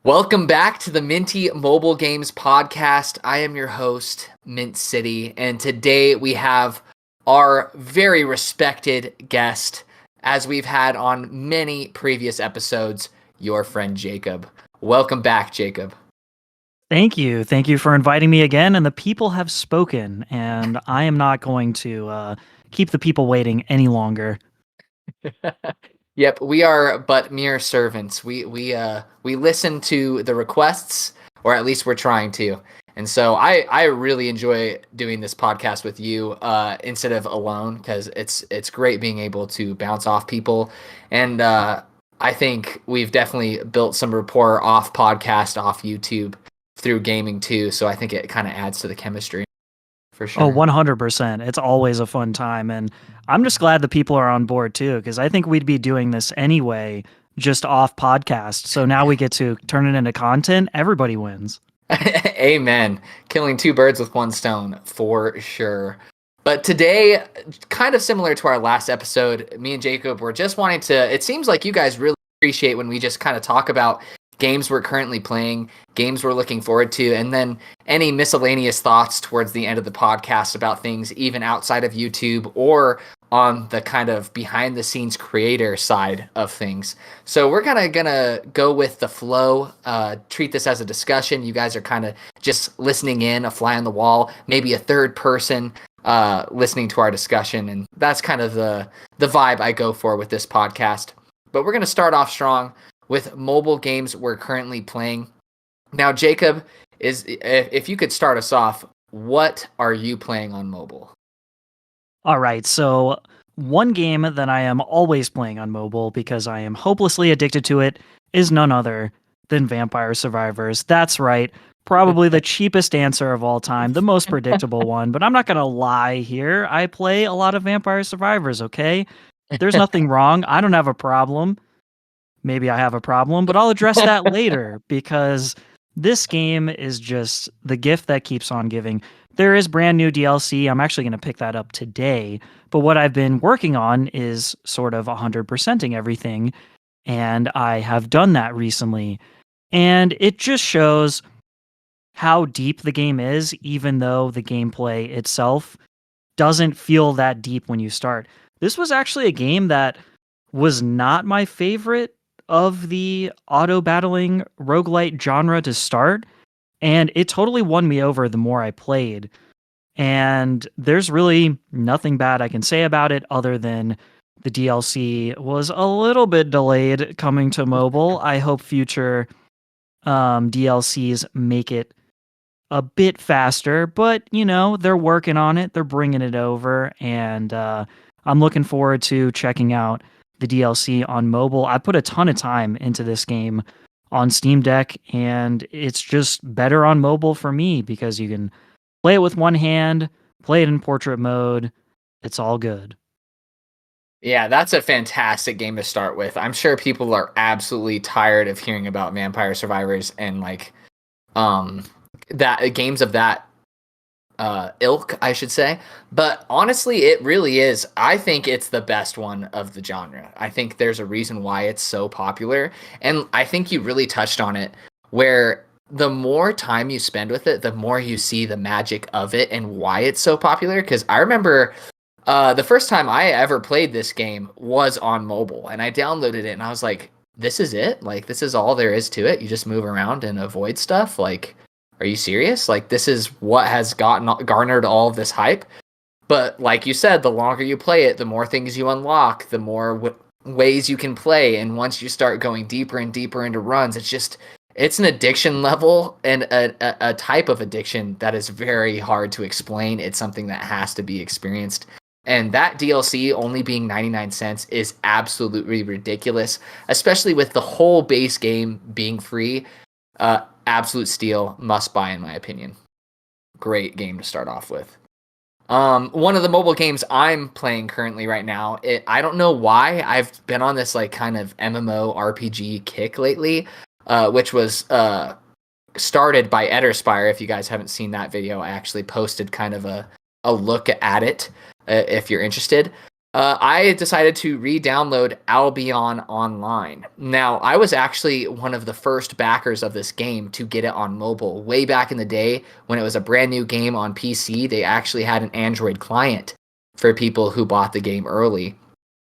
Welcome back to the Minty Mobile Games Podcast. I am your host, Mint City, and today we have our very respected guest, as we've had on many previous episodes, your friend Jacob. Welcome back, Jacob. Thank you. Thank you for inviting me again. And the people have spoken, and I am not going to keep the people waiting any longer. Yep, we are but mere servants. We listen to the requests, or at least we're trying to. And so I really enjoy doing this podcast with you instead of alone, because it's great being able to bounce off people. And I think we've definitely built some rapport off podcast, off YouTube through gaming too. So I think it kind of adds to the chemistry for Oh, sure. 100%. It's always a fun time. And I'm just glad the people are on board too, because I think we'd be doing this anyway, just off podcast. So now we get to turn it into content. Everybody wins. Amen. Killing two birds with one stone, for sure. But today, kind of similar to our last episode, me and Jacob were just wanting to. It seems like you guys really appreciate when we just kind of talk about games we're currently playing, games we're looking forward to, and then any miscellaneous thoughts towards the end of the podcast about things even outside of YouTube or on the kind of behind the scenes creator side of things. So we're kind of gonna go with the flow, treat this as a discussion. You guys are kind of just listening in, a fly on the wall, maybe a third person listening to our discussion, and that's kind of the vibe I go for with this podcast. But we're gonna start off strong with mobile games we're currently playing. Now, Jacob, if you could start us off, what are you playing on mobile? All right. So, one game that I am always playing on mobile because I am hopelessly addicted to it is none other than Vampire Survivors. That's right. Probably the cheapest answer of all time, the most predictable one, but I'm not going to lie here. I play a lot of Vampire Survivors, okay? There's nothing wrong. I don't have a problem. Maybe I have a problem, but I'll address that later because this game is just the gift that keeps on giving. There is brand new DLC. I'm actually going to pick that up today. But what I've been working on is sort of 100%ing everything. And I have done that recently. And it just shows how deep the game is, even though the gameplay itself doesn't feel that deep when you start. This was actually a game that was not my favorite of the auto battling roguelite genre to start, and it totally won me over the more I played. And there's really nothing bad I can say about it other than the DLC was a little bit delayed coming to mobile. I hope future DLCs make it a bit faster, but they're working on it. They're bringing it over, and I'm looking forward to checking out the DLC on mobile. I put a ton of time into this game on Steam Deck, and it's just better on mobile for me because you can play it with one hand, play it in portrait mode. It's all good. Yeah, that's a fantastic game to start with. I'm sure people are absolutely tired of hearing about Vampire Survivors and um that games of that ilk, I should say. But honestly, it really is. I think it's the best one of the genre. I think there's a reason why it's so popular. And I think you really touched on it, where the more time you spend with it, the more you see the magic of it and why it's so popular. Because I remember the first time I ever played this game was on mobile, and I downloaded it, and I was like, this is it? Like, this is all there is to it? You just move around and avoid stuff? Like, are you serious? Like, this is what has garnered all of this hype? But like you said, the longer you play it, the more things you unlock, the more ways you can play. And once you start going deeper and deeper into runs, it's an addiction level and a type of addiction that is very hard to explain. It's something that has to be experienced. And that DLC only being 99 cents is absolutely ridiculous, especially with the whole base game being free. Absolute steal, must buy in my opinion. Great game to start off with. One of the mobile games I'm playing currently right now, I don't know why I've been on this like kind of MMO RPG kick lately, which was started by Etterspire. If you guys haven't seen that video, I actually posted kind of a look at it if you're interested. I decided to re-download Albion Online. Now, I was actually one of the first backers of this game to get it on mobile. Way back in the day, when it was a brand new game on PC, they actually had an Android client for people who bought the game early.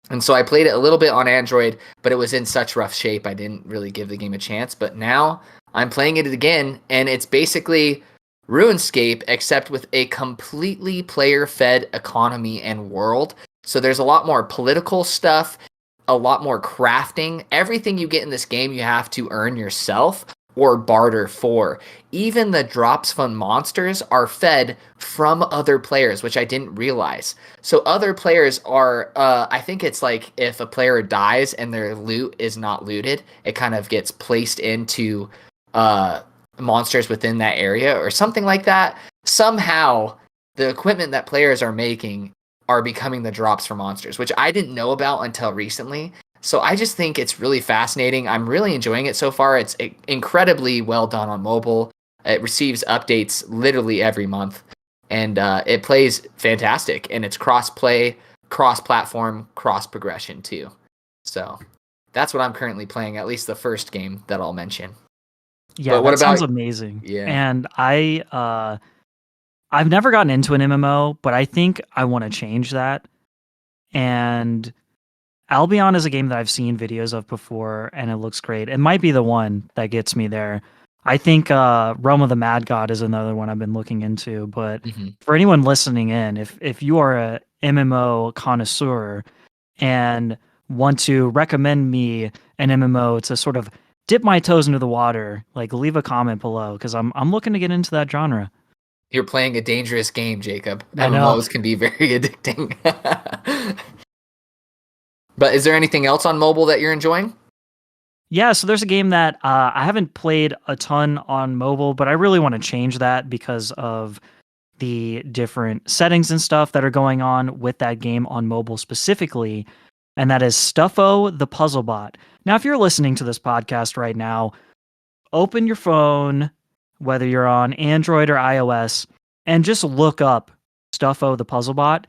And so I played it a little bit on Android, but it was in such rough shape I didn't really give the game a chance. But now I'm playing it again, and it's basically RuneScape, except with a completely player-fed economy and world. So there's a lot more political stuff, a lot more crafting. Everything you get in this game, you have to earn yourself or barter for. Even the drops from monsters are fed from other players, which I didn't realize. So other players are, I think it's like if a player dies and their loot is not looted, it kind of gets placed into monsters within that area or something like that. Somehow, the equipment that players are making are becoming the drops for monsters, which I didn't know about until recently. So I just think it's really fascinating. I'm really enjoying it so far. It's incredibly well done on mobile. It receives updates literally every month, and it plays fantastic. And it's cross-play, cross-platform, cross-progression too. So that's what I'm currently playing, at least the first game that I'll mention. Yeah, But what that sounds about amazing. yeah? And I've never gotten into an MMO, but I think I want to change that. And Albion is a game that I've seen videos of before, and it looks great. It might be the one that gets me there. I think Realm of the Mad God is another one I've been looking into. But Mhm. for anyone listening in, if you are a MMO connoisseur and want to recommend me an MMO to sort of dip my toes into the water, like leave a comment below because I'm looking to get into that genre. You're playing a dangerous game, Jacob. I know. MMOs can be very addicting. But is there anything else on mobile that you're enjoying? Yeah, so there's a game that I haven't played a ton on mobile, but I really want to change that because of the different settings and stuff that are going on with that game on mobile specifically. And that is Stuffo the Puzzle Bot. Now, if you're listening to this podcast right now, open your phone, whether you're on Android or iOS, and just look up Stuffo the Puzzle Bot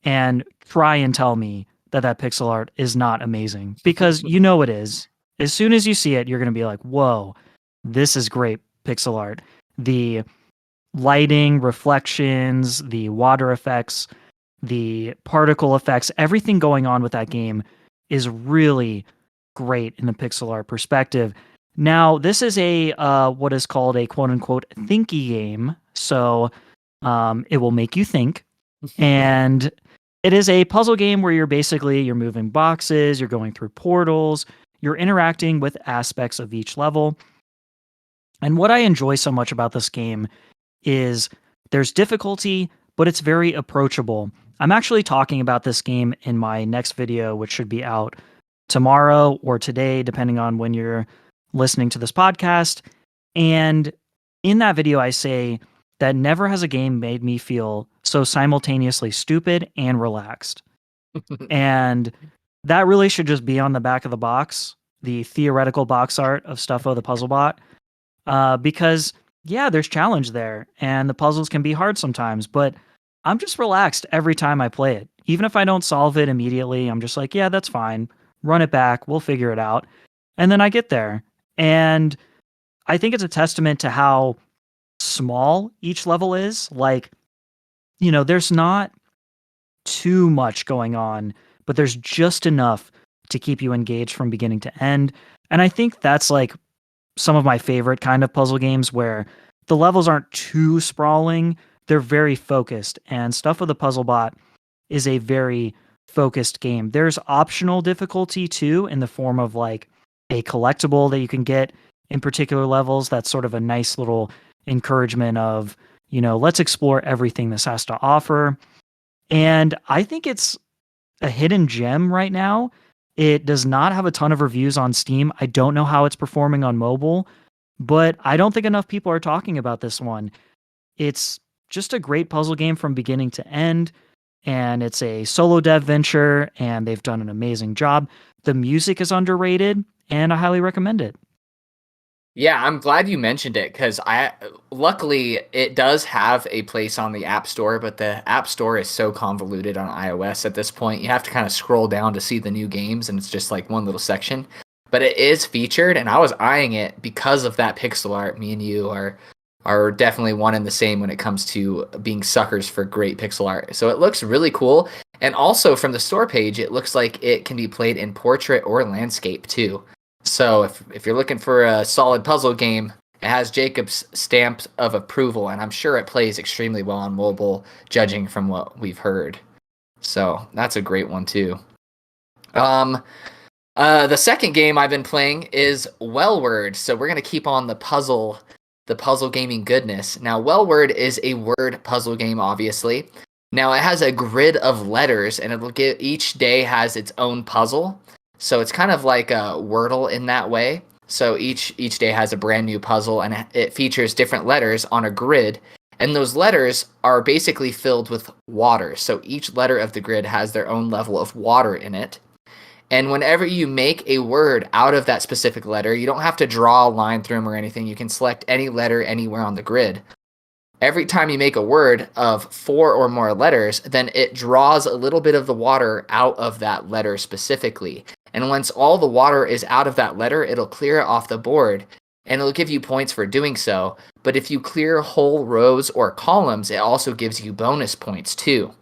and try and tell me that that pixel art is not amazing because you know it is. As soon as you see it, you're going to be like, whoa, this is great pixel art. The lighting, reflections, the water effects, the particle effects, everything going on with that game is really great in the pixel art perspective. Now, this is a what is called a quote unquote thinky game. So it will make you think. And it is a puzzle game where you're moving boxes, you're going through portals, you're interacting with aspects of each level. And what I enjoy so much about this game is there's difficulty, but it's very approachable. I'm actually talking about this game in my next video, which should be out tomorrow or today, depending on when you're listening to this podcast. And in that video, I say that never has a game made me feel so simultaneously stupid and relaxed. And that really should just be on the back of the box, the theoretical box art of Stuffo the Puzzle Bot. Because, yeah, there's challenge there, and the puzzles can be hard sometimes, but I'm just relaxed every time I play it. Even if I don't solve it immediately, I'm just like, yeah, that's fine. Run it back. We'll figure it out. And then I get there. And I think it's a testament to how small each level is. Like, there's not too much going on, but there's just enough to keep you engaged from beginning to end. And I think that's like some of my favorite kind of puzzle games where the levels aren't too sprawling. They're very focused. And Stuff with the Puzzle Bot is a very focused game. There's optional difficulty too, in the form of like a collectible that you can get in particular levels. That's sort of a nice little encouragement of, let's explore everything this has to offer. And I think it's a hidden gem right now. It does not have a ton of reviews on Steam. I don't know how it's performing on mobile, but I don't think enough people are talking about this one. It's just a great puzzle game from beginning to end, and it's a solo dev venture, and they've done an amazing job. The music is underrated, and I highly recommend it. Yeah, I'm glad you mentioned it because I luckily it does have a place on the App Store, but the App Store is so convoluted on iOS at this point. You have to kind of scroll down to see the new games, and it's just like one little section. But it is featured, and I was eyeing it because of that pixel art. Me and you are definitely one and the same when it comes to being suckers for great pixel art. So it looks really cool, and also from the store page, it looks like it can be played in portrait or landscape too. So if you're looking for a solid puzzle game, it has Jacob's stamp of approval, and I'm sure it plays extremely well on mobile, judging from what we've heard. So that's a great one too. Um, the second game I've been playing is Wellword. So we're gonna keep on the puzzle gaming goodness. Now, Wellword is a word puzzle game, obviously. Now it has a grid of letters, and it'll get each day has its own puzzle. So it's kind of like a Wordle in that way. So each day has a brand new puzzle, and it features different letters on a grid. And those letters are basically filled with water. So each letter of the grid has their own level of water in it. And whenever you make a word out of that specific letter, you don't have to draw a line through them or anything. You can select any letter anywhere on the grid. Every time you make a word of 4 or more letters, then it draws a little bit of the water out of that letter specifically. And once all the water is out of that letter, it'll clear it off the board, and it'll give you points for doing so. But if you clear whole rows or columns, it also gives you bonus points too.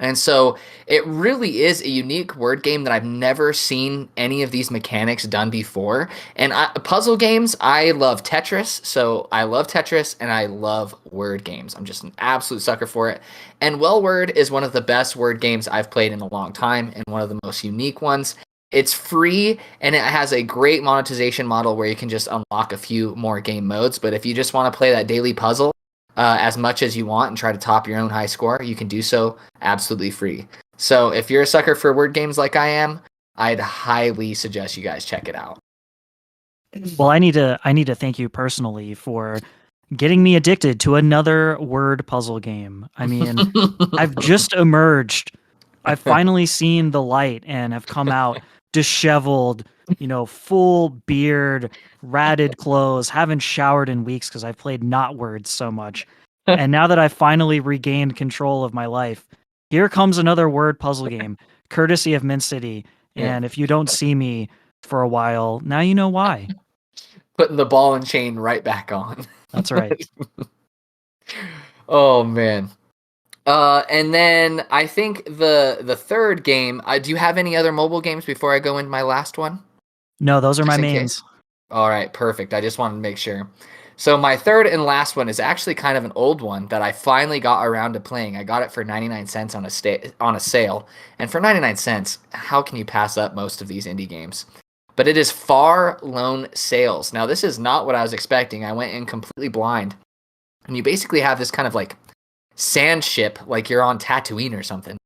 And so it really is a unique word game that I've never seen any of these mechanics done before. And puzzle games, I love Tetris. So I love Tetris and I love word games. I'm just an absolute sucker for it. And Wellword is one of the best word games I've played in a long time and one of the most unique ones. It's free and it has a great monetization model where you can just unlock a few more game modes. But if you just want to play that daily puzzle, as much as you want and try to top your own high score, you can do so absolutely free. So if you're a sucker for word games like I am, I'd highly suggest you guys check it out. Well, I need to thank you personally for getting me addicted to another word puzzle game. I mean, I've just emerged. I've finally seen the light and have come out disheveled, full beard, ratted clothes, haven't showered in weeks because I've played not words so much. And now that I've finally regained control of my life, here comes another word puzzle game, courtesy of Mint City. Yeah. And if you don't see me for a while, now you know why. Putting the ball and chain right back on. That's right. Oh man. And then I think the third game. Do you have any other mobile games before I go into my last one? No, those are my Just in mains. case. All right, perfect. I just wanted to make sure. So my third and last one is actually kind of an old one that I finally got around to playing. I got it for 99 cents on a sale. And for 99 cents, how can you pass up most of these indie games? But it is Far Lone Sails. Now, this is not what I was expecting. I went in completely blind. And you basically have this kind of like sand ship, like you're on Tatooine or something.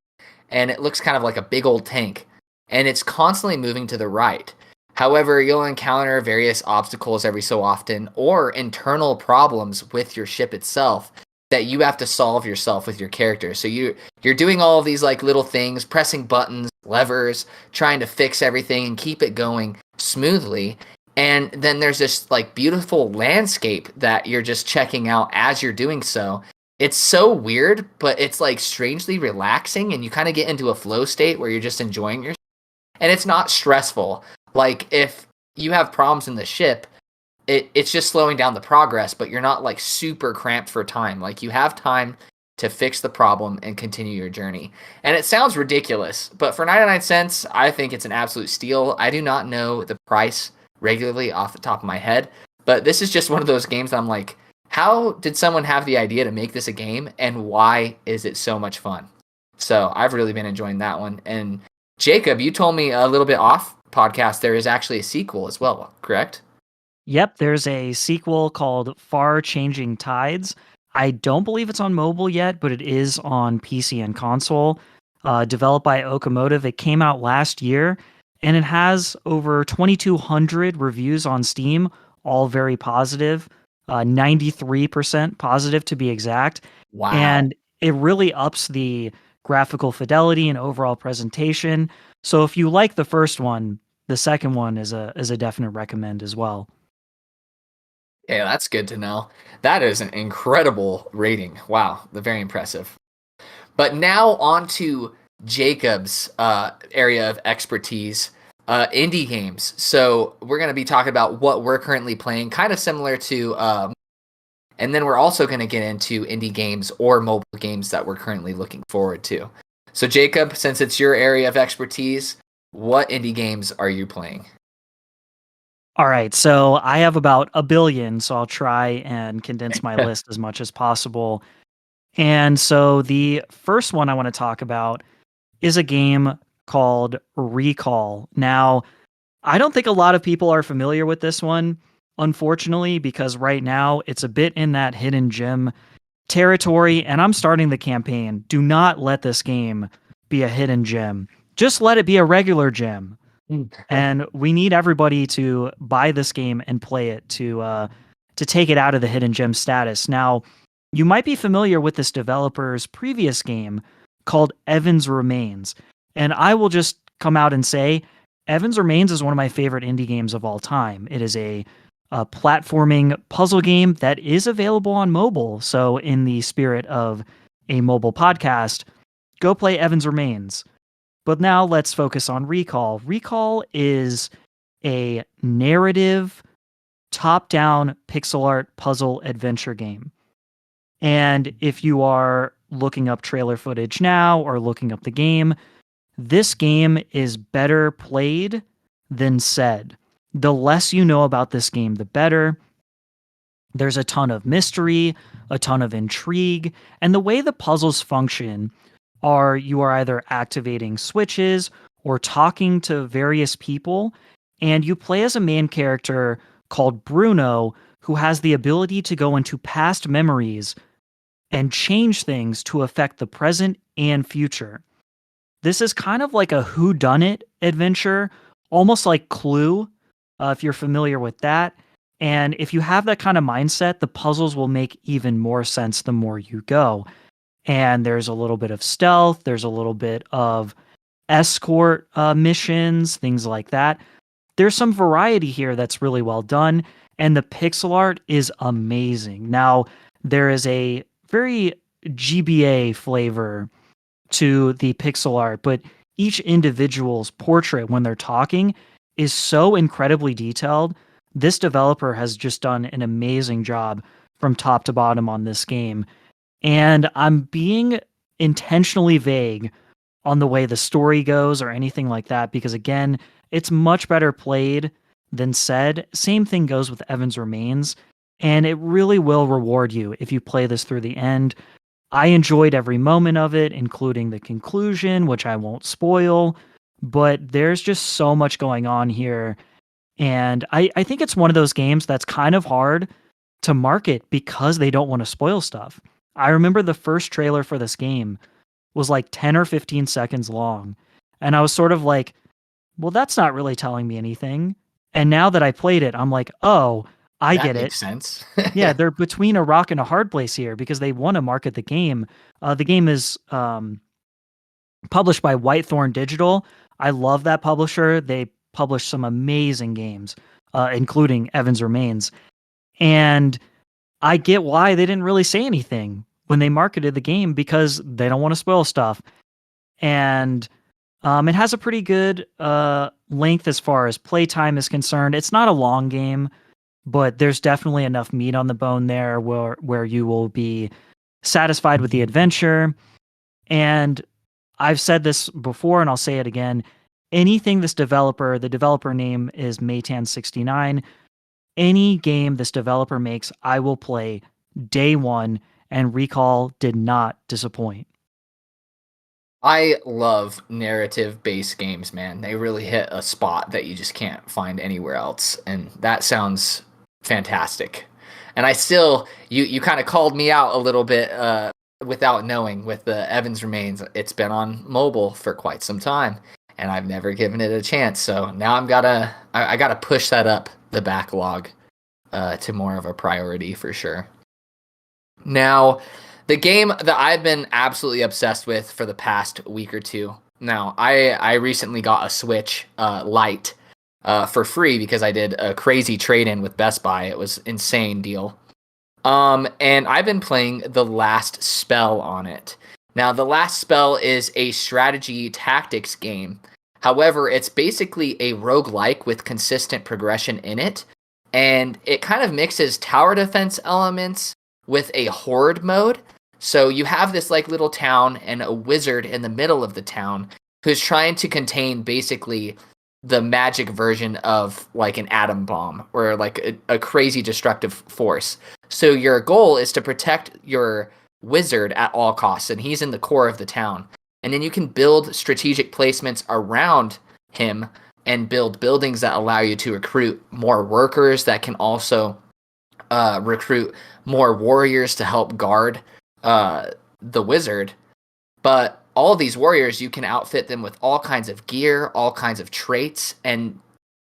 And it looks kind of like a big old tank. And it's constantly moving to the right. However, you'll encounter various obstacles every so often or internal problems with your ship itself that you have to solve yourself with your character. So you're doing all of these like little things, pressing buttons, levers, trying to fix everything and keep it going smoothly. And then there's this like beautiful landscape that you're just checking out as you're doing so. It's so weird, but it's like strangely relaxing and you kind of get into a flow state where you're just enjoying yourself. And it's not stressful. Like if you have problems in the ship, it's just slowing down the progress, but you're not like super cramped for time. Like you have time to fix the problem and continue your journey. And it sounds ridiculous, but for 99 cents, I think it's an absolute steal. I do not know the price regularly off the top of my head, but this is just one of those games that I'm like, how did someone have the idea to make this a game and why is it so much fun? So I've really been enjoying that one. And Jacob, you told me a little bit off podcast there is actually a sequel as well, correct? Yep, there's a sequel called Far Changing Tides. I don't believe it's on mobile yet, but it is on PC and console. Developed by Okamotive. It came out last year, and it has over 2,200 reviews on Steam, all very positive, 93% positive to be exact. Wow. And it really ups the graphical fidelity and overall presentation. So if you like the first one, the second one is a definite recommend as well. Okay, that's good to know. That is an incredible rating. Wow, very impressive. But now on to Jacob's area of expertise, indie games. So we're going to be talking about what we're currently playing, kind of similar to, and then we're also going to get into indie games or mobile games that we're currently looking forward to. So Jacob, since it's your area of expertise, what indie games are you playing? All right, so I have about a billion, so I'll try and condense my list as much as possible. And so the first one I want to talk about is a game called Recall. Now, I don't think a lot of people are familiar with this one, unfortunately, because right now it's a bit in that hidden gem territory, and I'm starting the campaign. Do not let this game be a hidden gem. Just let it be a regular gem. And we need everybody to buy this game and play it to take it out of the hidden gem status. Now, you might be familiar with this developer's previous game called Evans Remains, and I will just come out and say Evans Remains is one of my favorite indie games of all time. It is a platforming puzzle game that is available on mobile. So, in the spirit of a mobile podcast, go play Evans Remains. But now let's focus on Recall. Recall is a narrative, top down pixel art puzzle adventure game. And if you are looking up trailer footage now or looking up the game, this game is better played than said. The less you know about this game, the better. There's a ton of mystery, a ton of intrigue, and the way the puzzles function are you are either activating switches or talking to various people, and you play as a main character called Bruno who has the ability to go into past memories and change things to affect the present and future. This is kind of like a whodunit adventure, almost like Clue, if you're familiar with that. And if you have that kind of mindset, the puzzles will make even more sense the more you go. And there's a little bit of stealth, there's a little bit of escort missions, things like that. There's some variety here that's really well done, and the pixel art is amazing. Now, there is a very GBA flavor to the pixel art, but each individual's portrait when they're talking is so incredibly detailed. This developer has just done an amazing job from top to bottom on this game. And I'm being intentionally vague on the way the story goes or anything like that because, again, it's much better played than said. Same thing goes with Evans Remains, and it really will reward you if you play this through the end. I enjoyed every moment of it, including the conclusion, which I won't spoil, but there's just so much going on here. And I think it's one of those games that's kind of hard to market because they don't want to spoil stuff. I remember the first trailer for this game was like 10 or 15 seconds long. And I was sort of like, well, that's not really telling me anything. And now that I played it, I'm like, oh, I That get it. makes sense. Yeah, they're between a rock and a hard place here because they want to market the game. The game is published by Whitethorn Digital. I love that publisher. They publish some amazing games, including Evans Remains. And I get why they didn't really say anything when they marketed the game because they don't want to spoil stuff. And it has a pretty good length as far as playtime is concerned. It's not a long game, but there's definitely enough meat on the bone there where you will be satisfied with the adventure. And I've said this before and I'll say it again. Anything the developer name is Maytan69. Any game this developer makes, I will play day one, and Recall did not disappoint. I love narrative-based games, man. They really hit a spot that you just can't find anywhere else, and that sounds fantastic. And I still, you kind of called me out a little bit without knowing with the Evans Remains. It's been on mobile for quite some time, and I've never given it a chance. So now I gotta push that up the backlog to more of a priority for sure. Now, the game that I've been absolutely obsessed with for the past week or two. Now, I recently got a Switch Lite, for free because I did a crazy trade-in with Best Buy. It was insane deal. And I've been playing The Last Spell on it. Now, The Last Spell is a strategy tactics game. However, it's basically a roguelike with consistent progression in it. And it kind of mixes tower defense elements with a horde mode. So you have this like little town and a wizard in the middle of the town who's trying to contain basically the magic version of like an atom bomb or like a crazy destructive force. So your goal is to protect your wizard at all costs, and he's in the core of the town. And then you can build strategic placements around him and build buildings that allow you to recruit more workers that can also recruit more warriors to help guard the wizard. But all these warriors, you can outfit them with all kinds of gear, all kinds of traits, and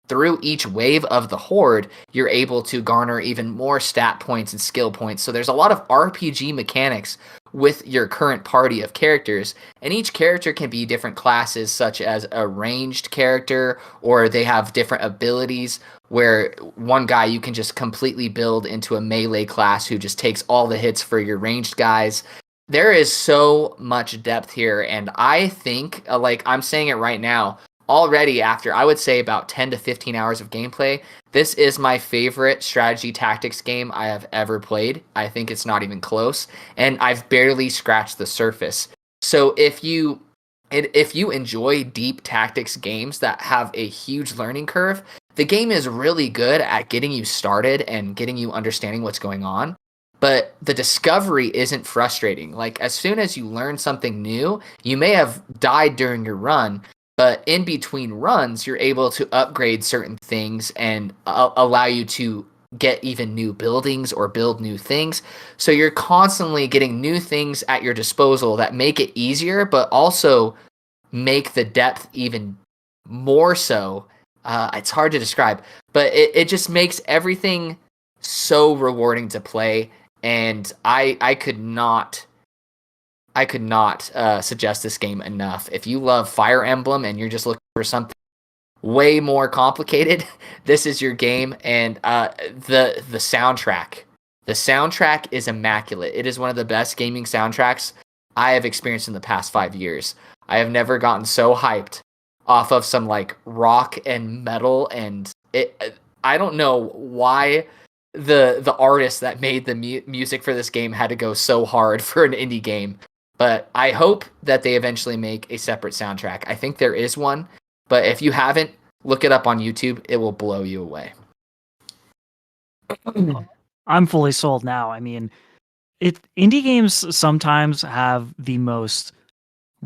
through each wave of the horde, you're able to garner even more stat points and skill points. So there's a lot of RPG mechanics with your current party of characters, and each character can be different classes, such as a ranged character, or they have different abilities where one guy you can just completely build into a melee class who just takes all the hits for your ranged guys. There is so much depth here, and I think, like I'm saying it right now, already after, I would say, about 10 to 15 hours of gameplay, this is my favorite strategy tactics game I have ever played. I think it's not even close, and I've barely scratched the surface. So if you enjoy deep tactics games that have a huge learning curve, the game is really good at getting you started and getting you understanding what's going on. But the discovery isn't frustrating. Like, as soon as you learn something new, you may have died during your run, but in between runs, you're able to upgrade certain things and allow you to get even new buildings or build new things. So you're constantly getting new things at your disposal that make it easier, but also make the depth even more so. It's hard to describe, but it just makes everything so rewarding to play. And I could not suggest this game enough. If you love Fire Emblem and you're just looking for something way more complicated, this is your game. And the soundtrack is immaculate. It is one of the best gaming soundtracks I have experienced in the past 5 years. I have never gotten so hyped off of some like rock and metal, and I don't know why the artist that made the music for this game had to go so hard for an indie game. But I hope that they eventually make a separate soundtrack. I think there is one, but if you haven't, look it up on YouTube. It will blow you away. I'm fully sold now. I mean, indie games sometimes have the most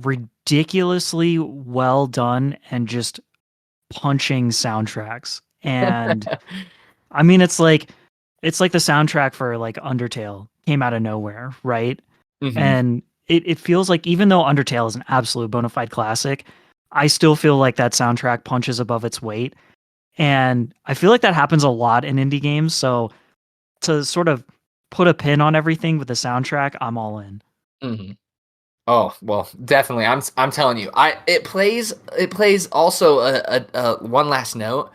ridiculously well done and just punching soundtracks. And I mean, it's like the soundtrack for like Undertale came out of nowhere, right? Mm-hmm. And it feels like, even though Undertale is an absolute bona fide classic, I still feel like that soundtrack punches above its weight. And I feel like that happens a lot in indie games. So to sort of put a pin on everything with the soundtrack, I'm all in. Mm-hmm. Oh, well, definitely. I'm telling you. It plays also a one last note.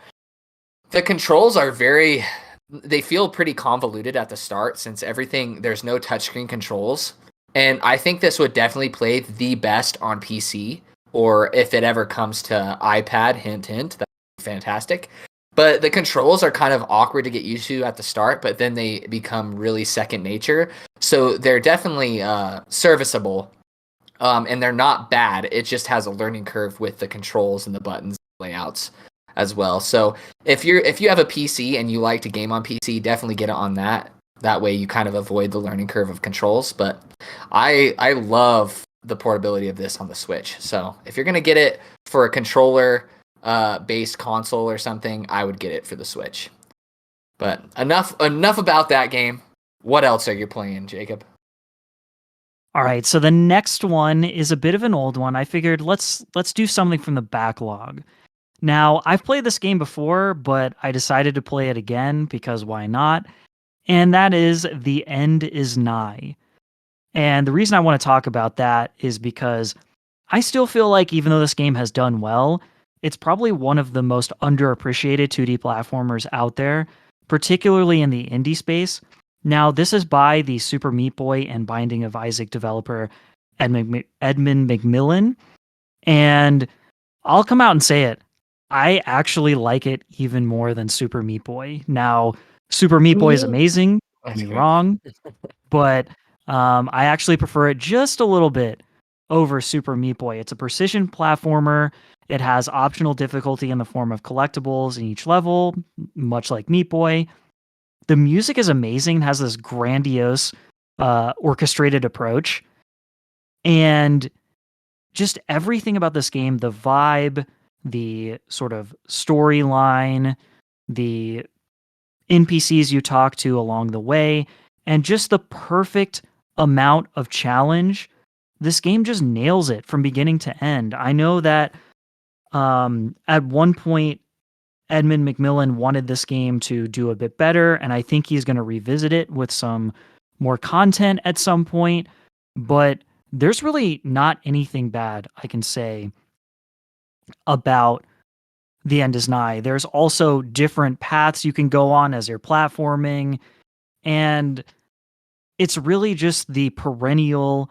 The controls are they feel pretty convoluted at the start, since there's no touchscreen controls. And I think this would definitely play the best on PC, or if it ever comes to iPad, hint, hint, that's fantastic. But the controls are kind of awkward to get used to at the start, but then they become really second nature. So they're definitely serviceable, and they're not bad. It just has a learning curve with the controls and the buttons and layouts as well. So if you have a PC and you like to game on PC, definitely get it on that. That way you kind of avoid the learning curve of controls. But I love the portability of this on the Switch. So if you're going to get it for a controller based console or something, I would get it for the Switch. But enough about that game. What else are you playing, Jacob? All right, so the next one is a bit of an old one. I figured let's do something from the backlog. Now, I've played this game before, but I decided to play it again because why not? And that is The End Is Nigh. And the reason I want to talk about that is because I still feel like, even though this game has done well, it's probably one of the most underappreciated 2D platformers out there, particularly in the indie space. Now, this is by the Super Meat Boy and Binding of Isaac developer Edmund McMillan. And I'll come out and say it. I actually like it even more than Super Meat Boy. Now, Super Meat Boy is amazing, don't get me wrong, but I actually prefer it just a little bit over Super Meat Boy. It's a precision platformer. It has optional difficulty in the form of collectibles in each level, much like Meat Boy. The music is amazing, has this grandiose, orchestrated approach. And just everything about this game, the vibe, the sort of storyline, the NPCs you talk to along the way, and just the perfect amount of challenge. This game just nails it from beginning to end. I know that at one point, Edmund McMillan wanted this game to do a bit better, and I think he's going to revisit it with some more content at some point. But there's really not anything bad I can say about The End is Nigh. There's also different paths you can go on as you're platforming, and it's really just the perennial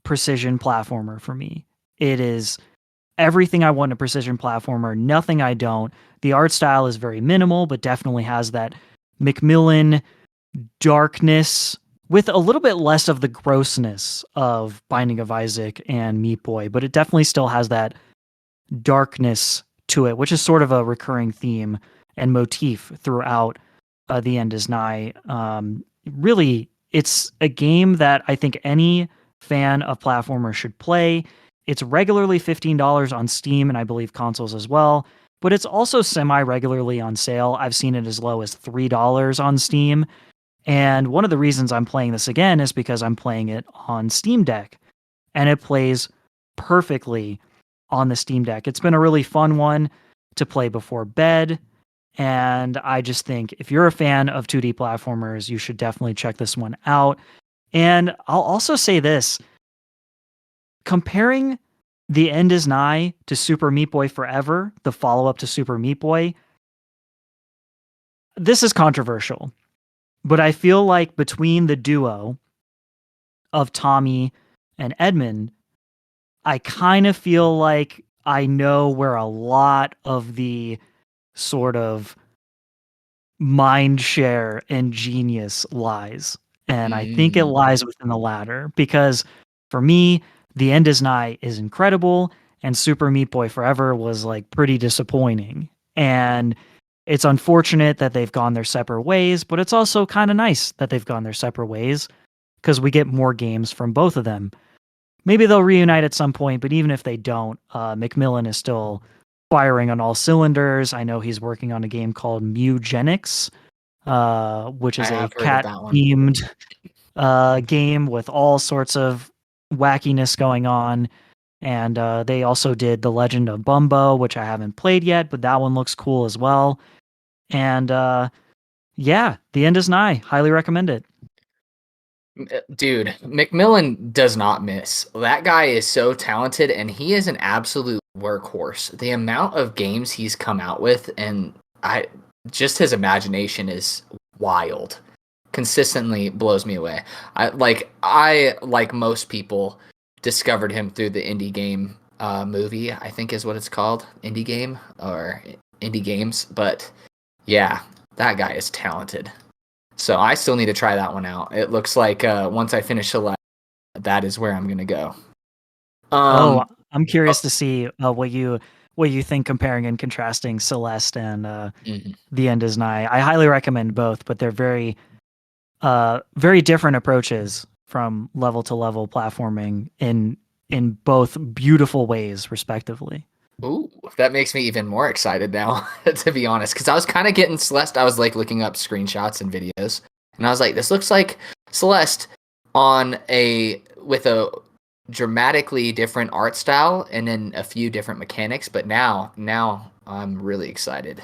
precision platformer for me. It is everything I want in a precision platformer, nothing I don't. The art style is very minimal, but definitely has that Macmillan darkness with a little bit less of the grossness of Binding of Isaac and Meat Boy, but it definitely still has that darkness to it, which is sort of a recurring theme and motif throughout The End is Nigh. Really, it's a game that I think any fan of platformers should play. It's regularly $15 on Steam and I believe consoles as well, but it's also semi-regularly on sale. I've seen it as low as $3 on Steam. And one of the reasons I'm playing this again is because I'm playing it on Steam Deck, and it plays perfectly on the Steam Deck. It's been a really fun one to play before bed. And I just think if you're a fan of 2D platformers, you should definitely check this one out. And I'll also say this, comparing The End is Nigh to Super Meat Boy Forever, the follow up to Super Meat Boy, this is controversial, but I feel like between the duo of Tommy and Edmund, I kind of feel like I know where a lot of the sort of mind share and genius lies. And I think it lies within the latter because for me, The End is Nigh is incredible and Super Meat Boy Forever was like pretty disappointing. And it's unfortunate that they've gone their separate ways, but it's also kind of nice that they've gone their separate ways because we get more games from both of them. Maybe they'll reunite at some point, but even if they don't, Macmillan is still firing on all cylinders. I know he's working on a game called Mewgenics, which I is a have heard of that one. cat-themed game with all sorts of wackiness going on. And they also did The Legend of Bumbo, which I haven't played yet, but that one looks cool as well. And yeah, The End is Nigh. Highly recommend it. Dude, McMillan does not miss. That guy is so talented and he is an absolute workhorse. The amount of games he's come out with and I just his imagination is wild. Consistently blows me away. I like most people discovered him through the indie game movie, I think is what it's called. Indie game or indie games, but yeah, that guy is talented. So I still need to try that one out. It looks like once I finish Select, that is where I'm gonna go. Oh, Um, I'm oh, curious to see what you think comparing and contrasting Celeste and mhm. The End is Nigh. I highly recommend both, but they're very different approaches from level to level platforming in both beautiful ways, respectively. Ooh, that makes me even more excited now, to be honest. Because I was kind of getting Celeste. I was like looking up screenshots and videos, and I was like, this looks like Celeste on a with a dramatically different art style and then a few different mechanics. But now I'm really excited.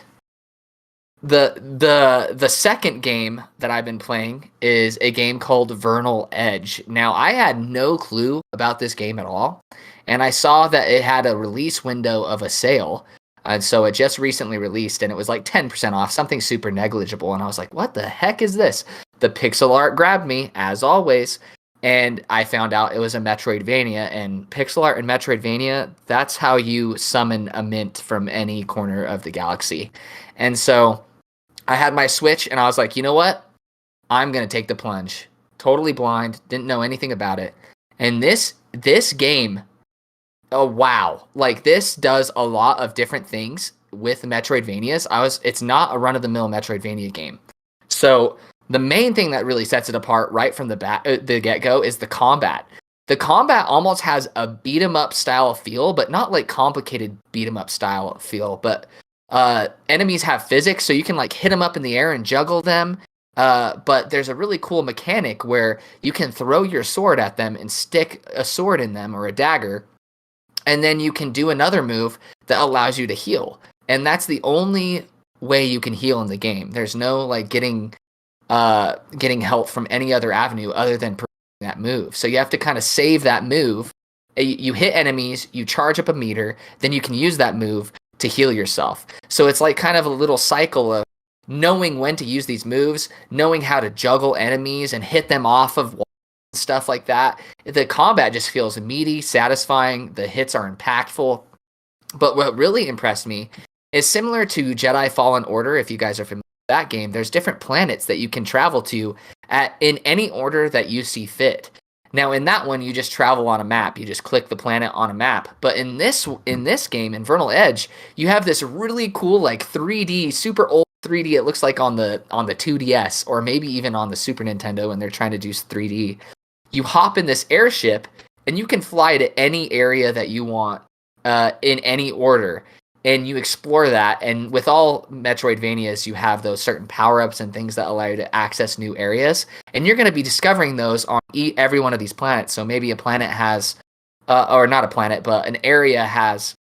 The second game that I've been playing is a game called Vernal Edge. Now, I had no clue about this game at all, and I saw that it had a release window of a sale. And so it just recently released, and it was like 10% off, something super negligible. And I was like, what the heck is this? The pixel art grabbed me, as always, and I found out it was a Metroidvania. And pixel art and Metroidvania, that's how you summon a mint from any corner of the galaxy. And so I had my Switch, and I was like, you know what? I'm gonna take the plunge. Totally blind, didn't know anything about it. And this game, oh wow, like this does a lot of different things with Metroidvanias. It's not a run of the mill Metroidvania game. So the main thing that really sets it apart right from the get go is the combat. The combat almost has a beat 'em up style feel, but not like complicated beat 'em up style feel, but enemies have physics, so you can like hit them up in the air and juggle them. But there's a really cool mechanic where you can throw your sword at them and stick a sword in them or a dagger, and then you can do another move that allows you to heal. And that's the only way you can heal in the game. There's no like getting help from any other avenue other than that move. So you have to kind of save that move. You hit enemies, you charge up a meter, then you can use that move to heal yourself. So it's like kind of a little cycle of knowing when to use these moves, knowing how to juggle enemies and hit them off of walls and stuff like that. The combat just feels meaty, satisfying. The hits are impactful. But what really impressed me is similar to Jedi Fallen Order, if you guys are familiar with that game, there's different planets that you can travel to in any order that you see fit. Now, in that one, you just travel on a map. You just click the planet on a map. But in this game, in Vernal Edge, you have this really cool, like 3D, super old 3D. It looks like on the 2DS or maybe even on the Super Nintendo, when they're trying to do 3D. You hop in this airship, and you can fly to any area that you want in any order. And you explore that, and with all Metroidvanias, you have those certain power-ups and things that allow you to access new areas, and you're going to be discovering those on every one of these planets. So maybe a planet has, or not a planet, but an area has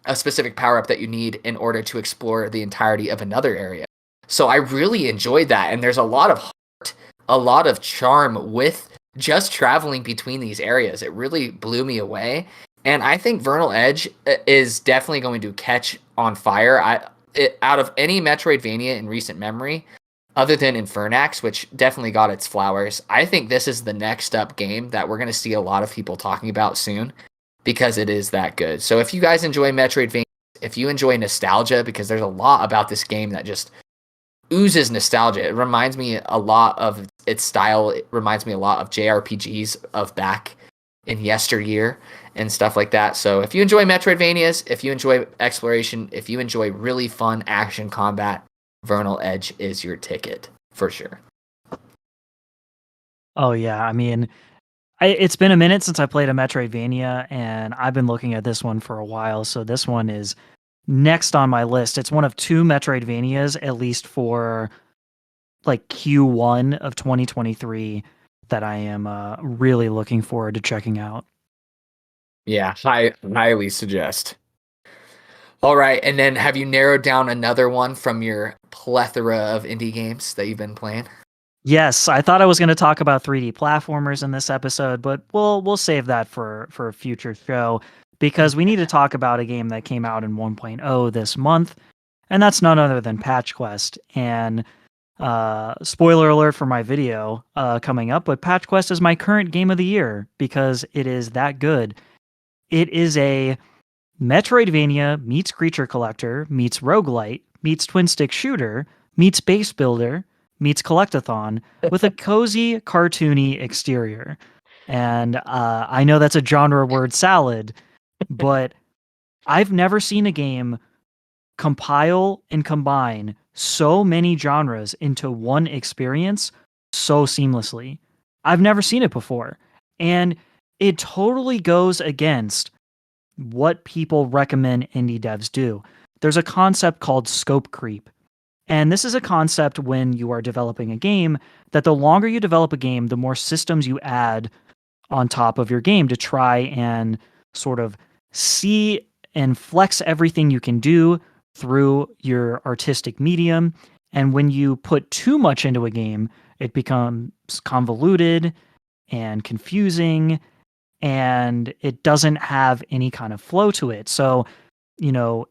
a specific power-up that you need in order to explore the entirety of another area. So I really enjoyed that, and there's a lot of heart, a lot of charm with just traveling between these areas. It really blew me away. And I think Vernal Edge is definitely going to catch on fire. Out of any Metroidvania in recent memory, other than Infernax, which definitely got its flowers, I think this is the next up game that we're going to see a lot of people talking about soon, because it is that good. So if you guys enjoy Metroidvania, if you enjoy nostalgia, because there's a lot about this game that just oozes nostalgia. It reminds me a lot of its style. It reminds me a lot of JRPGs of back in yesteryear and stuff like that. So if you enjoy Metroidvanias, if you enjoy exploration, if you enjoy really fun action combat, Vernal Edge is your ticket for sure. Oh yeah, I mean, it's been a minute since I played a Metroidvania, and I've been looking at this one for a while, so this one is next on my list. It's one of two Metroidvanias, at least for like Q1 of 2023, that I am really looking forward to checking out. Yeah, highly suggest. All right, and then have you narrowed down another one from your plethora of indie games that you've been playing? Yes, I thought I was going to talk about 3D platformers in this episode, but we'll save that for a future show, because we need to talk about a game that came out in 1.0 this month, and that's none other than Patch Quest. And spoiler alert for my video coming up, but Patch Quest is my current game of the year because it is that good. It is a Metroidvania meets Creature Collector meets Roguelite meets Twin Stick Shooter meets Base Builder meets Collectathon with a cozy, cartoony exterior. And I know that's a genre word salad, but I've never seen a game compile and combine so many genres into one experience so seamlessly. I've never seen it before. And it totally goes against what people recommend indie devs do. There's a concept called scope creep. And this is a concept when you are developing a game, that the longer you develop a game, the more systems you add on top of your game to try and sort of see and flex everything you can do through your artistic medium And when you put too much into a game, it becomes convoluted and confusing, and it doesn't have any kind of flow to it. So,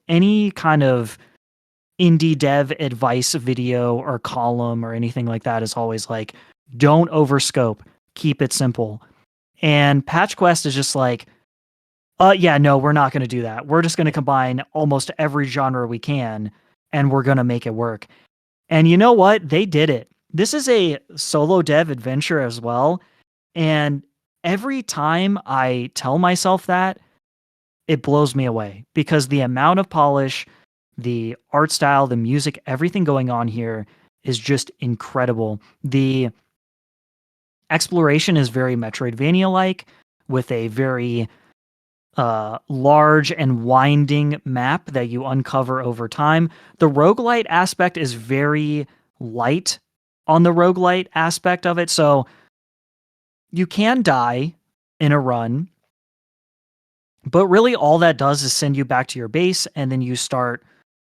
any kind of indie dev advice video or column or anything like that is always like, don't overscope, keep it simple. And Patch Quest is just like, yeah, no, we're not going to do that. We're just going to combine almost every genre we can, and we're going to make it work. And you know what? They did it. This is a solo dev adventure as well. And every time I tell myself that, it blows me away because the amount of polish, the art style, the music, everything going on here is just incredible. The exploration is very Metroidvania like, with a very large and winding map that you uncover over time. The roguelite aspect is very light on the roguelite aspect of it. So you can die in a run, but really all that does is send you back to your base, and then you start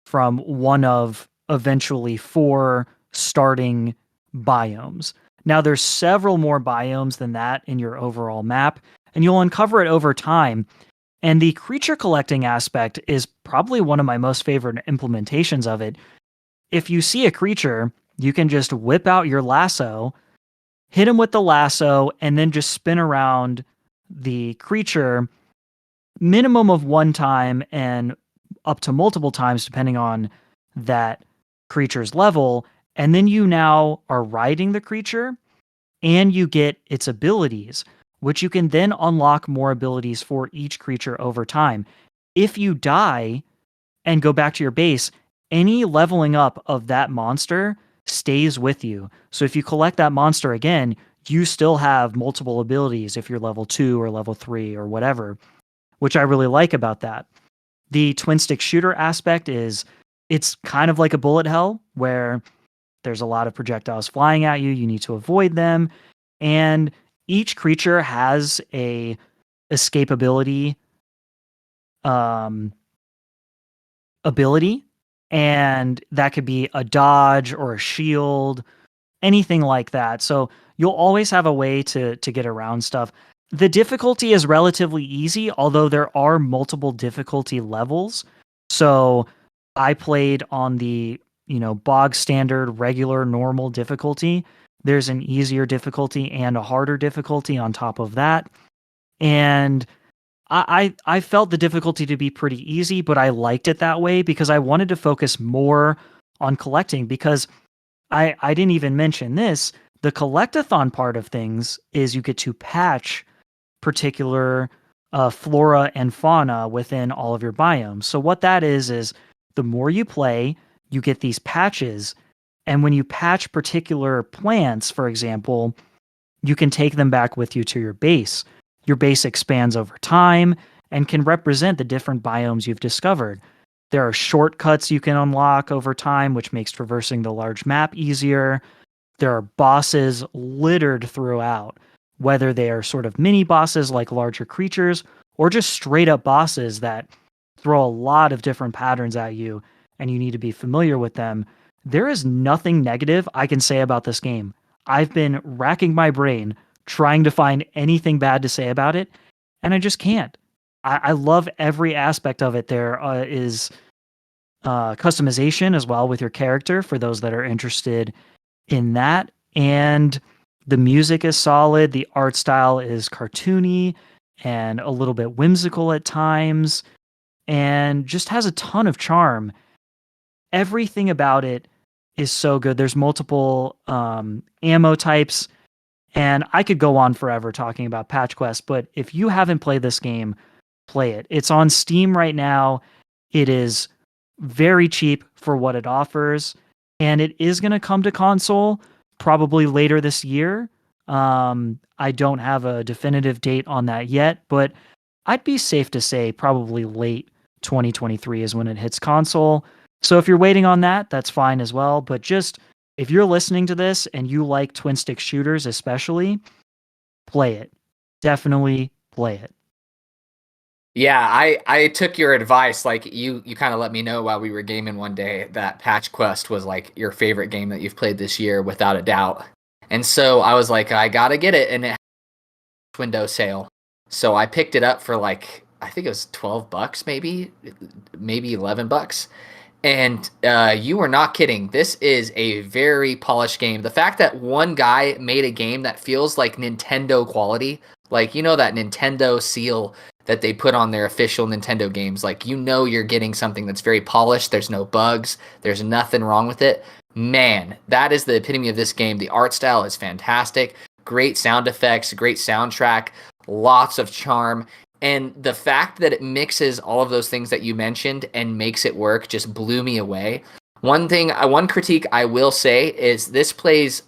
from one of eventually 4 starting biomes. Now there's several more biomes than that in your overall map, and you'll uncover it over time. And the creature collecting aspect is probably one of my most favorite implementations of it. If you see a creature, you can just whip out your lasso, hit him with the lasso, and then just spin around the creature minimum of 1 time and up to multiple times depending on that creature's level. And then you now are riding the creature and you get its abilities, which you can then unlock more abilities for each creature over time. If you die and go back to your base, any leveling up of that monster stays with you. So if you collect that monster again, you still have multiple abilities if you're level 2 or level 3 or whatever, which I really like about that. The twin stick shooter aspect is, it's kind of like a bullet hell where there's a lot of projectiles flying at you. You need to avoid them. And each creature has a escapability ability. And that could be a dodge or a shield, anything like that. So you'll always have a way to get around stuff. The difficulty is relatively easy, although there are multiple difficulty levels. So I played on the, bog standard, regular, normal difficulty. There's an easier difficulty and a harder difficulty on top of that. And I felt the difficulty to be pretty easy, but I liked it that way because I wanted to focus more on collecting, because I didn't even mention this. The collectathon part of things is you get to patch particular flora and fauna within all of your biomes. So what that is the more you play, you get these patches. And when you patch particular plants, for example, you can take them back with you to your base. Your base expands over time and can represent the different biomes you've discovered. There are shortcuts you can unlock over time, which makes traversing the large map easier. There are bosses littered throughout, whether they are sort of mini bosses like larger creatures or just straight up bosses that throw a lot of different patterns at you and you need to be familiar with them. There is nothing negative I can say about this game. I've been racking my brain trying to find anything bad to say about it, and I just can't. I love every aspect of it. There is customization as well with your character for those that are interested in that. And the music is solid. The art style is cartoony and a little bit whimsical at times and just has a ton of charm. Everything about it is so good. There's multiple ammo types, and I could go on forever talking about Patch Quest, but if you haven't played this game, play it. It's on Steam right now. It is very cheap for what it offers, and it is going to come to console probably later this year. I don't have a definitive date on that yet, but I'd be safe to say probably late 2023 is when it hits console. So if you're waiting on that, that's fine as well. But just if you're listening to this and you like twin stick shooters, especially, play it. Definitely play it. Yeah, I took your advice. Like you kind of let me know while we were gaming one day that Patch Quest was like your favorite game that you've played this year without a doubt. And so I was like, I gotta get it, and it had a window sale. So I picked it up for like I think it was $12, maybe $11. And you were not kidding. This is a very polished game. The fact that one guy made a game that feels like Nintendo quality, like that Nintendo seal that they put on their official Nintendo games, like you're getting something that's very polished. There's no bugs. There's nothing wrong with it. Man, that is the epitome of this game. The art style is fantastic. Great sound effects, great soundtrack, lots of charm. And the fact that it mixes all of those things that you mentioned and makes it work just blew me away. One critique I will say is this plays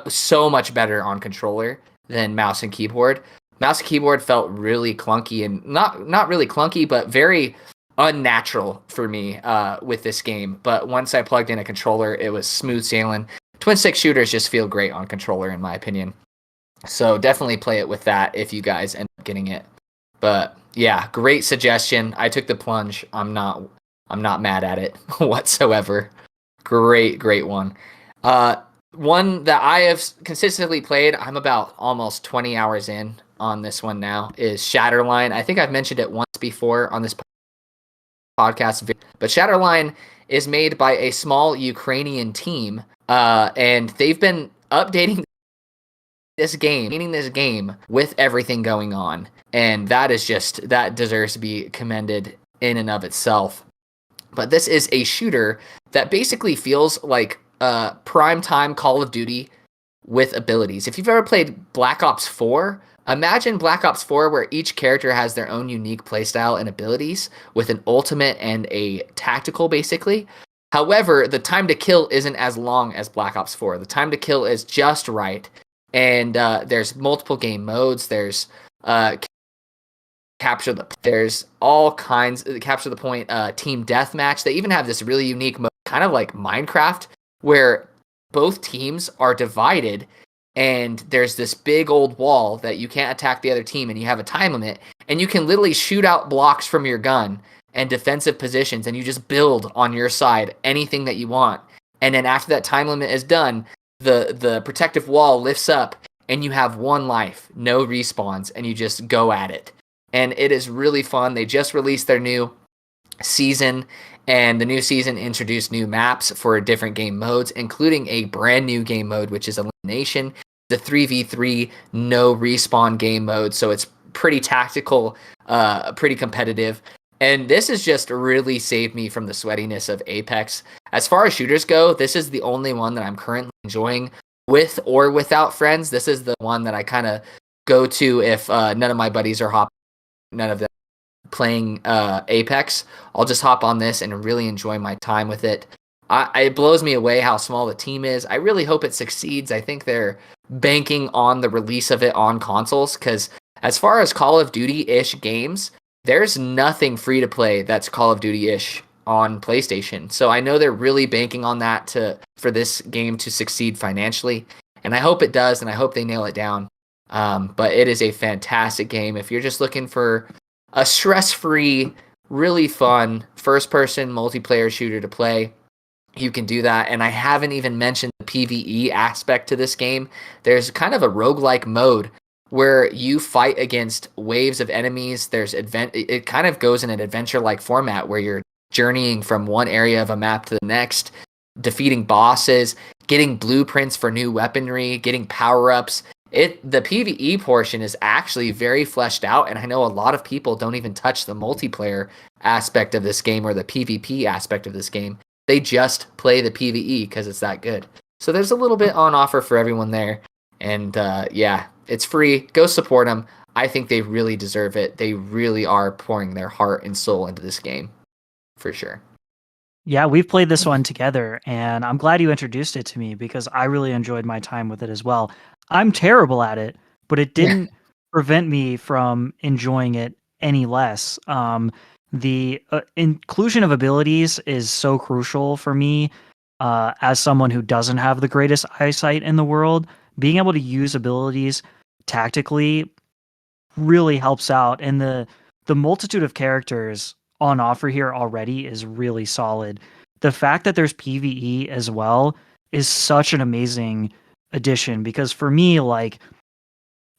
so much better on controller than mouse and keyboard. Mouse and keyboard felt really clunky and not really clunky, but very unnatural for me with this game. But once I plugged in a controller, it was smooth sailing. Twin stick shooters just feel great on controller, in my opinion. So definitely play it with that if you guys end up getting it. But yeah, great suggestion. I took the plunge. I'm not mad at it whatsoever. Great one. One that I have consistently played, I'm about almost 20 hours in on this one now, is Shatterline. I think I've mentioned it once before on this podcast, but Shatterline is made by a small Ukrainian team, and they've been updating this game with everything going on, and that deserves to be commended in and of itself. But this is a shooter that basically feels like prime time Call of Duty with abilities. If you've ever played Black Ops 4, imagine Black Ops 4 where each character has their own unique playstyle and abilities with an ultimate and a tactical, basically. However, the time to kill isn't as long as Black Ops 4. The time to kill is just right. And there's multiple game modes. There's there's all kinds capture the point team deathmatch. They even have this really unique mode, kind of like Minecraft, where both teams are divided and there's this big old wall that you can't attack the other team, and you have a time limit, and you can literally shoot out blocks from your gun and defensive positions, and you just build on your side anything that you want. And then after that time limit is done, the protective wall lifts up and you have one life, no respawns, and you just go at it. And it is really fun. They just released their new season, and the new season introduced new maps for different game modes, including a brand new game mode, which is Elimination, the 3v3 no respawn game mode. So it's pretty tactical, pretty competitive. And this has just really saved me from the sweatiness of Apex. As far as shooters go, this is the only one that I'm currently enjoying with or without friends. This is the one that I kind of go to if none of my buddies are none of them playing Apex. I'll just hop on this and really enjoy my time with it. It blows me away how small the team is. I really hope it succeeds. I think they're banking on the release of it on consoles, because as far as Call of Duty-ish games, there's nothing free to play that's Call of Duty-ish on PlayStation. So I know they're really banking on that for this game to succeed financially, and I hope it does, and I hope they nail it down. But it is a fantastic game. If you're just looking for a stress-free, really fun first-person multiplayer shooter to play, you can do that. And I haven't even mentioned the PvE aspect to this game. There's kind of a roguelike mode where you fight against waves of enemies. It kind of goes in an adventure-like format where you're journeying from one area of a map to the next, defeating bosses, getting blueprints for new weaponry, getting power-ups. The PvE portion is actually very fleshed out, and I know a lot of people don't even touch the multiplayer aspect of this game or the PvP aspect of this game. They just play the PvE because it's that good. So there's a little bit on offer for everyone there. And yeah, it's free. Go support them. I think they really deserve it. They really are pouring their heart and soul into this game, for sure. Yeah, we've played this one together, and I'm glad you introduced it to me because I really enjoyed my time with it as well. I'm terrible at it, but it didn't prevent me from enjoying it any less. The inclusion of abilities is so crucial for me as someone who doesn't have the greatest eyesight in the world. Being able to use abilities tactically really helps out, and the the multitude of characters on offer here already is really solid. The fact that there's PvE as well is such an amazing addition because for me, like,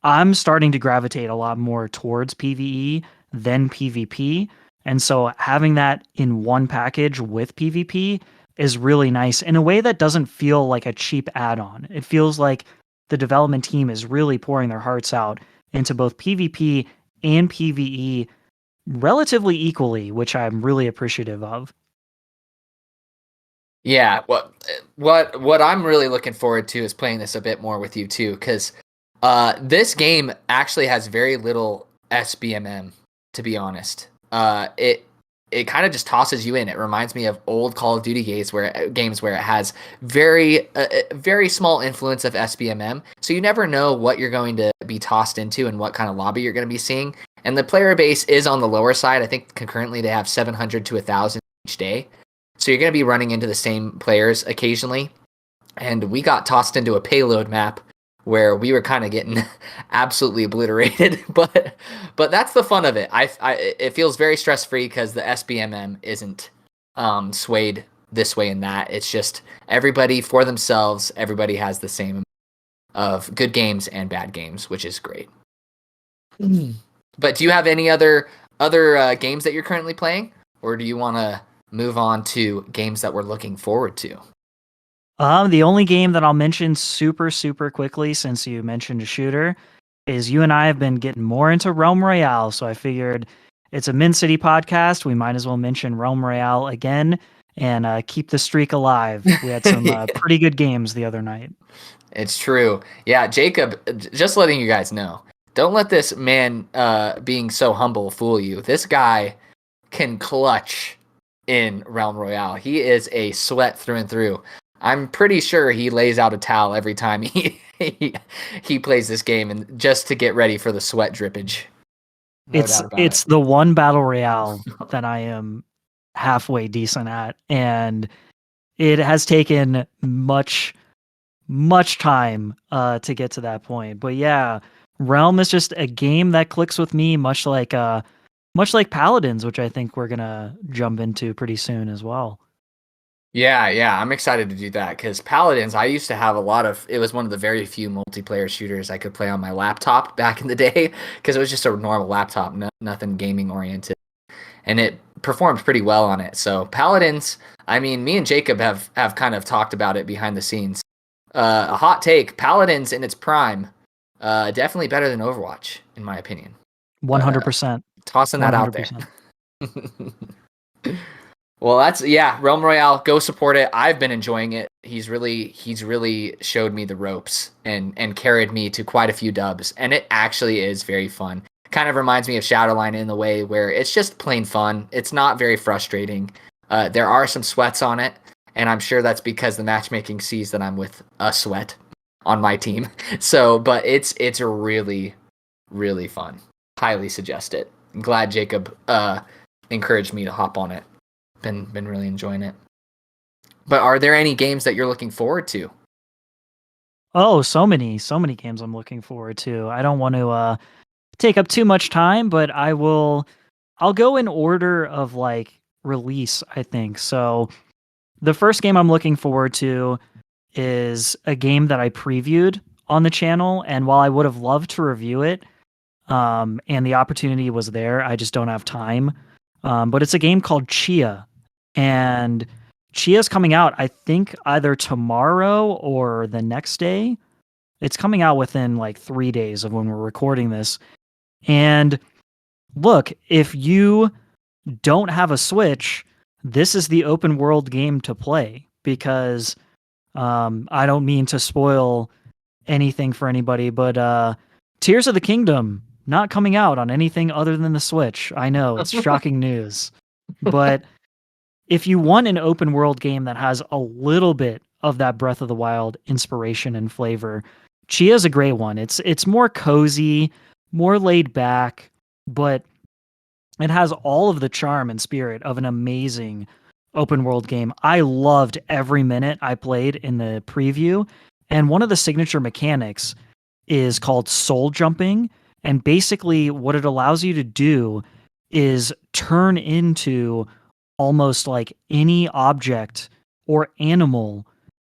I'm starting to gravitate a lot more towards PvE than PvP. And so having that in one package with PvP is really nice in a way that doesn't feel like a cheap add-on. It feels like the development team is really pouring their hearts out into both PvP and PvE relatively equally, which I'm really appreciative of. Yeah, what I'm really looking forward to is playing this a bit more with you too, because this game actually has very little SBMM, to be honest. It kind of just tosses you in. It reminds me of old Call of Duty games where it has very small influence of SBMM. So you never know what you're going to be tossed into and what kind of lobby you're going to be seeing. And the player base is on the lower side. I think concurrently they have 700 to 1,000 each day. So you're going to be running into the same players occasionally. And we got tossed into a payload map where we were kind of getting absolutely obliterated, but that's the fun of it. It feels very stress free because the SBMM isn't swayed this way and that. It's just everybody for themselves. Everybody has the same amount of good games and bad games, which is great. But do you have any other games that you're currently playing, or do you want to move on to games that we're looking forward to? The only game that I'll mention super quickly, since you mentioned a shooter, is you and I have been getting more into Realm Royale. So I figured it's a Min City podcast. We might as well mention Realm Royale again and keep the streak alive. We had some pretty good games the other night. It's true. Yeah, Jacob, just letting you guys know, don't let this man being so humble fool you. This guy can clutch in Realm Royale. He is a sweat through and through. I'm pretty sure he lays out a towel every time he plays this game, and just to get ready for the sweat drippage. It's the one battle royale that I am halfway decent at, and it has taken much time to get to that point. But yeah, Realm is just a game that clicks with me, much like Paladins, which I think we're gonna jump into pretty soon as well. Yeah, I'm excited to do that because Paladins, I used to have it was one of the very few multiplayer shooters I could play on my laptop back in the day because it was just a normal laptop, nothing gaming oriented. And it performed pretty well on it. So Paladins, I mean, me and Jacob have kind of talked about it behind the scenes. A hot take, Paladins in its prime, definitely better than Overwatch, in my opinion. 100%. Tossing that 100%. Out there. Well, Realm Royale, go support it. I've been enjoying it. He's really showed me the ropes and carried me to quite a few dubs, and it actually is very fun. Kind of reminds me of Shadowline in the way where it's just plain fun. It's not very frustrating. There are some sweats on it, and I'm sure that's because the matchmaking sees that I'm with a sweat on my team. So, but it's really fun. Highly suggest it. I'm glad Jacob encouraged me to hop on it. Been really enjoying it. But are there any games that you're looking forward to? Oh, so many games I'm looking forward to. I don't want to take up too much time, but I'll go in order of like release, I think. So the first game I'm looking forward to is a game that I previewed on the channel, and while I would have loved to review it, and the opportunity was there, I just don't have time. But it's a game called Chia. And Chia's coming out, I think, either tomorrow or the next day. It's coming out within like 3 days of when we're recording this. And look, if you don't have a Switch, this is the open world game to play because I don't mean to spoil anything for anybody, but Tears of the Kingdom not coming out on anything other than the Switch. I know, it's shocking news. But if you want an open world game that has a little bit of that Breath of the Wild inspiration and flavor, Chia's a great one. It's more cozy, more laid back, but it has all of the charm and spirit of an amazing open world game. I loved every minute I played in the preview, and one of the signature mechanics is called soul jumping, and basically what it allows you to do is turn into almost like any object or animal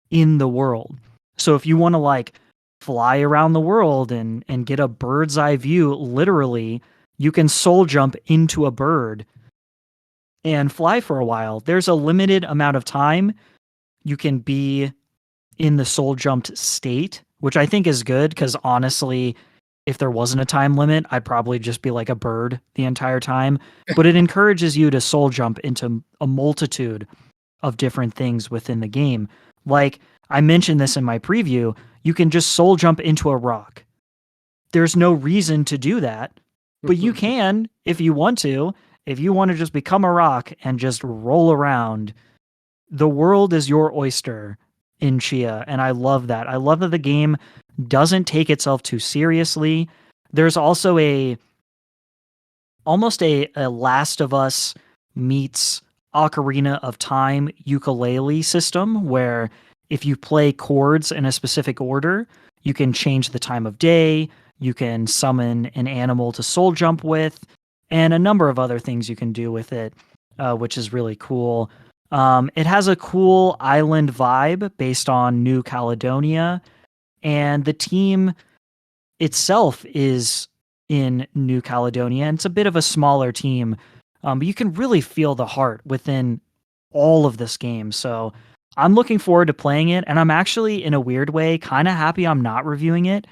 in the world. So if you want to like fly around the world and get a bird's eye view, literally, you can soul jump into a bird and fly for a while. There's a limited amount of time you can be in the soul jumped state, which I think is good because honestly, if there wasn't a time limit, I'd probably just be like a bird the entire time. But it encourages you to soul jump into a multitude of different things within the game. Like I mentioned this in my preview, you can just soul jump into a rock. There's no reason to do that, but you can if you want to. If you want to just become a rock and just roll around, the world is your oyster in Chia, and I love that. I love that the game doesn't take itself too seriously. There's also almost a Last of Us meets Ocarina of Time ukulele system where if you play chords in a specific order, you can change the time of day, you can summon an animal to soul jump with, and a number of other things you can do with it, which is really cool. It has a cool island vibe based on New Caledonia, and the team itself is in New Caledonia, and it's a bit of a smaller team, but you can really feel the heart within all of this game. So I'm looking forward to playing it, and I'm actually, in a weird way, kind of happy I'm not reviewing it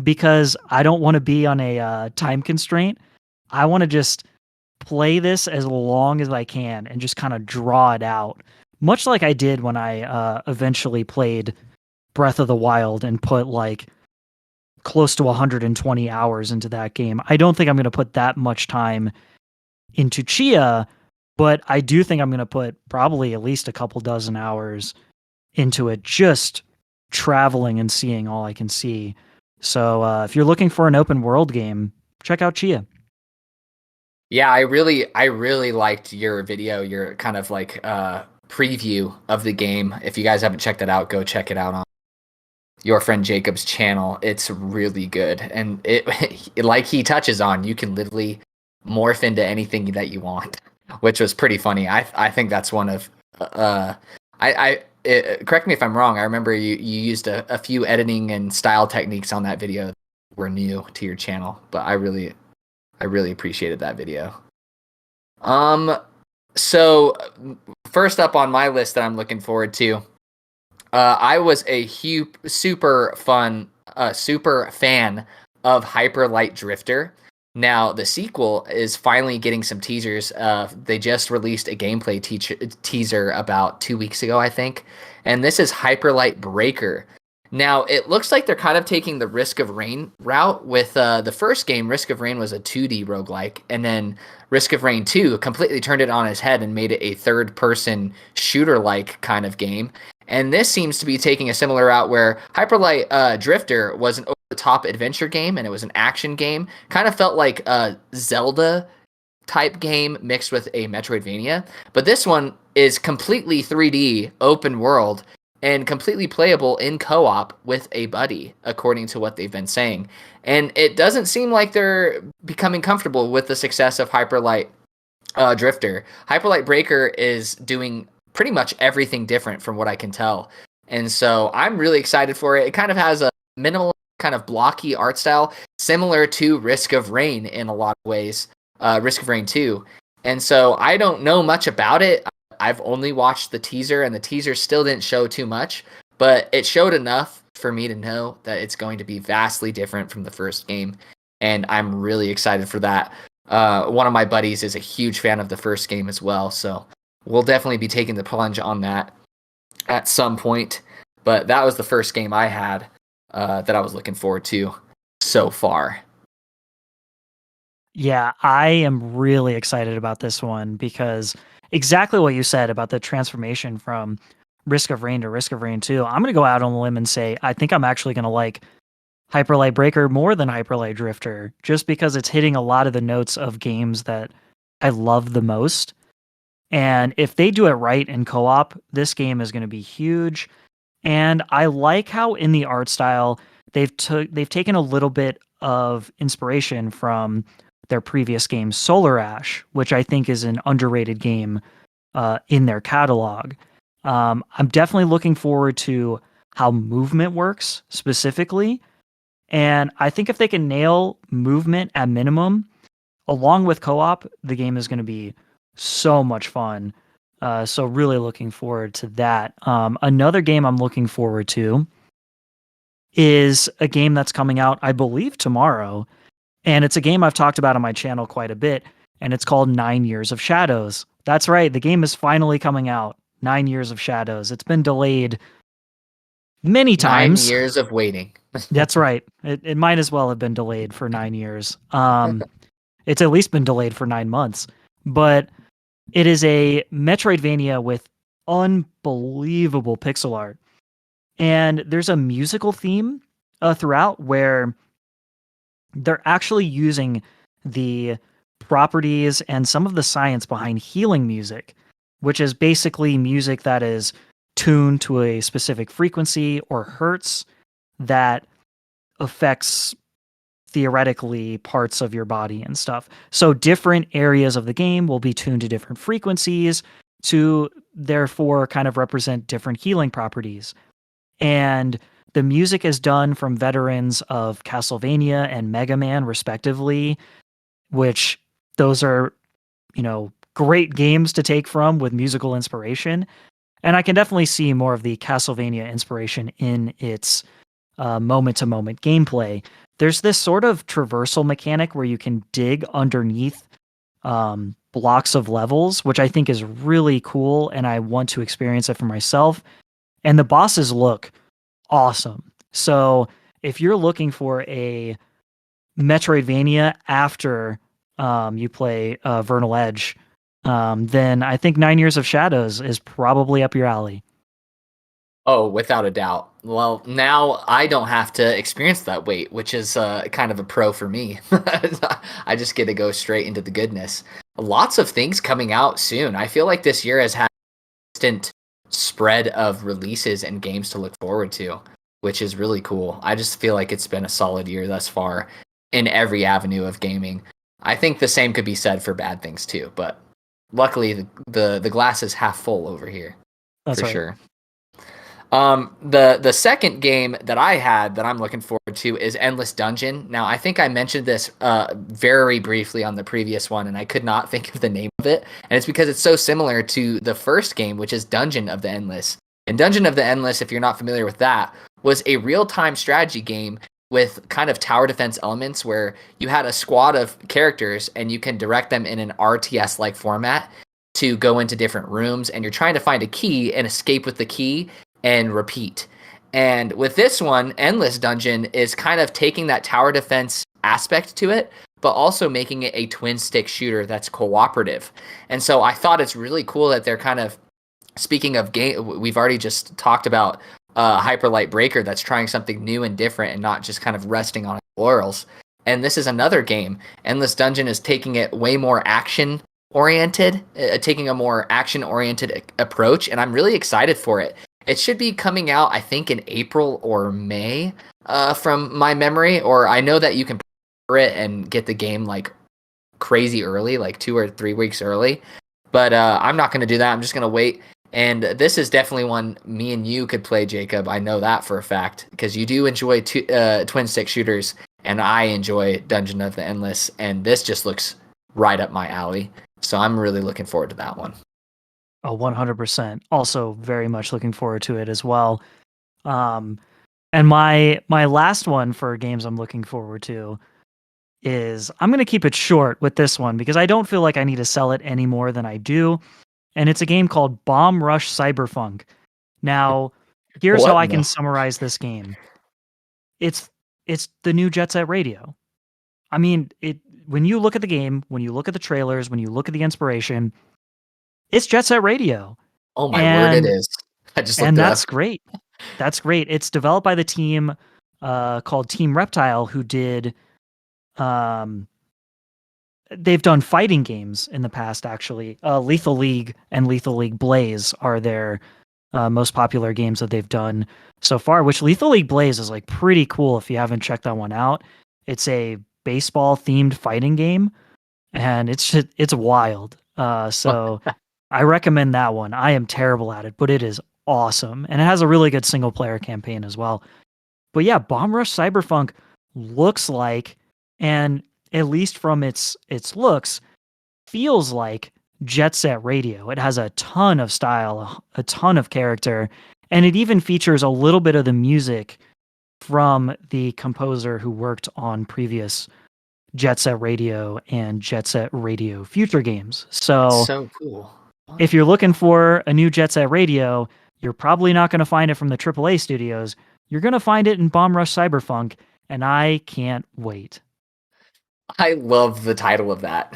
because I don't want to be on a time constraint. I want to just play this as long as I can and just kind of draw it out, much like I did when I eventually played Breath of the Wild and put like close to 120 hours into that game. I don't think I'm going to put that much time into Chia, but I do think I'm going to put probably at least a couple dozen hours into it, just traveling and seeing all I can see. So if you're looking for an open world game, check out Chia. Yeah, I really liked your video, your kind of like preview of the game. If you guys haven't checked it out, go check it out on Your Friend Jacob's channel. It's really good. And it like he touches on, you can literally morph into anything that you want, which was pretty funny. I think that's one of correct me if I'm wrong. I remember you used a few editing and style techniques on that video that were new to your channel, but I really appreciated that video. So first up on my list that I'm looking forward to, I was a super fan of Hyper Light Drifter. Now the sequel is finally getting some teasers. They just released a gameplay teaser about 2 weeks ago, I think, and this is Hyper Light Breaker. Now, it looks like they're kind of taking the Risk of Rain route with the first game. Risk of Rain was a 2D roguelike, and then Risk of Rain 2 completely turned it on its head and made it a third-person shooter-like kind of game. And this seems to be taking a similar route where Hyperlight Drifter was an over-the-top adventure game, and it was an action game. Kind of felt like a Zelda-type game mixed with a Metroidvania. But this one is completely 3D, open world, and completely playable in co-op with a buddy, according to what they've been saying. And it doesn't seem like they're becoming comfortable with the success of Hyperlight Drifter. Hyperlight Breaker is doing pretty much everything different from what I can tell. And so I'm really excited for it. It kind of has a minimal kind of blocky art style, similar to Risk of Rain in a lot of ways, Risk of Rain 2. And so I don't know much about it. I've only watched the teaser, and the teaser still didn't show too much, but it showed enough for me to know that it's going to be vastly different from the first game, and I'm really excited for that. One of my buddies is a huge fan of the first game as well, so we'll definitely be taking the plunge on that at some point, but that was the first game I had that I was looking forward to so far. Yeah, I am really excited about this one because exactly what you said about the transformation from Risk of Rain to Risk of Rain 2. I'm going to go out on a limb and say I think I'm actually going to like Hyperlight Breaker more than Hyperlight Drifter just because it's hitting a lot of the notes of games that I love the most. And if they do it right in co-op, this game is going to be huge. And I like how in the art style they've taken a little bit of inspiration from their previous game, Solar Ash, which I think is an underrated game in their catalog. I'm definitely looking forward to how movement works specifically. And I think if they can nail movement at minimum, along with co-op, the game is going to be so much fun. So really looking forward to that. Another game I'm looking forward to is a game that's coming out, I believe, tomorrow. And it's a game I've talked about on my channel quite a bit, and it's called 9 Years of Shadows. That's right, the game is finally coming out. 9 Years of Shadows. It's been delayed many 9 times. years of waiting. That's right. It might as well have been delayed for 9 years. It's at least been delayed for 9 months. But it is a Metroidvania with unbelievable pixel art. And there's a musical theme throughout where they're actually using the properties and some of the science behind healing music, which is basically music that is tuned to a specific frequency or hertz that affects theoretically parts of your body and stuff. So different areas of the game will be tuned to different frequencies to therefore kind of represent different healing properties. And the music is done from veterans of Castlevania and Mega Man, respectively, which those are, great games to take from with musical inspiration. And I can definitely see more of the Castlevania inspiration in its moment-to-moment gameplay. There's this sort of traversal mechanic where you can dig underneath blocks of levels, which I think is really cool, and I want to experience it for myself. And the bosses look awesome. So if you're looking for a Metroidvania after you play Vernal Edge, then I think 9 Years of Shadows is probably up your alley. Oh, without a doubt. Well, now I don't have to experience that wait, which is kind of a pro for me. I just get to go straight into the goodness. Lots of things coming out soon. I feel like this year has had constant spread of releases and games to look forward to, which is really cool. I just feel like it's been a solid year thus far in every avenue of gaming. I think the same could be said for bad things too, but luckily the glass is half full over here. That's for right. sure. The second game that I had that I'm looking forward to is Endless Dungeon. Now, I think I mentioned this very briefly on the previous one, and I could not think of the name of it. And it's because it's so similar to the first game, which is Dungeon of the Endless. And Dungeon of the Endless, if you're not familiar with that, was a real-time strategy game with kind of tower defense elements where you had a squad of characters and you can direct them in an RTS-like format to go into different rooms, and you're trying to find a key and escape with the key and repeat. And with this one, Endless Dungeon is kind of taking that tower defense aspect to it, but also making it a twin stick shooter that's cooperative. And so I thought it's really cool that they're kind of, speaking of game, we've already just talked about Hyper Light Breaker that's trying something new and different and not just kind of resting on its laurels. And this is another game. Endless Dungeon is taking it way more action oriented, taking a more action oriented approach, and I'm really excited for it. It should be coming out, I think, in April or May, from my memory. Or I know that you can pre-order it and get the game like crazy early, like 2 or 3 weeks early. But I'm not going to do that. I'm just going to wait. And this is definitely one me and you could play, Jacob. I know that for a fact because you do enjoy twin stick shooters, and I enjoy Dungeon of the Endless. And this just looks right up my alley. So I'm really looking forward to that one. Oh, 100%. Also very much looking forward to it as well. And my last one for games I'm looking forward to is, I'm going to keep it short with this one because I don't feel like I need to sell it any more than I do. And it's a game called Bomb Rush Cyberpunk. Now, here's how I can summarize this game. It's the new Jet Set Radio. I mean, when you look at the game, when you look at the trailers, when you look at the inspiration, it's Jet Set Radio. Oh my word, it is. I just looked it that's up. great. That's great. It's developed by the team called Team Reptile, who did they've done fighting games in the past, actually. Lethal League and Lethal League Blaze are their most popular games that they've done so far, which Lethal League Blaze is like pretty cool if you haven't checked that one out. It's a baseball themed fighting game, and it's wild. So I recommend that one. I am terrible at it, but it is awesome, and it has a really good single player campaign as well. But yeah, Bomb Rush Cyberpunk looks like, and at least from its looks, feels like Jet Set Radio. It has a ton of style, a ton of character, and it even features a little bit of the music from the composer who worked on previous Jet Set Radio and Jet Set Radio Future games. That's So so cool. if you're looking for a new Jet Set Radio, you're probably not going to find it from the AAA studios. You're going to find it in Bomb Rush Cyberpunk, and I can't wait. I love the title of that.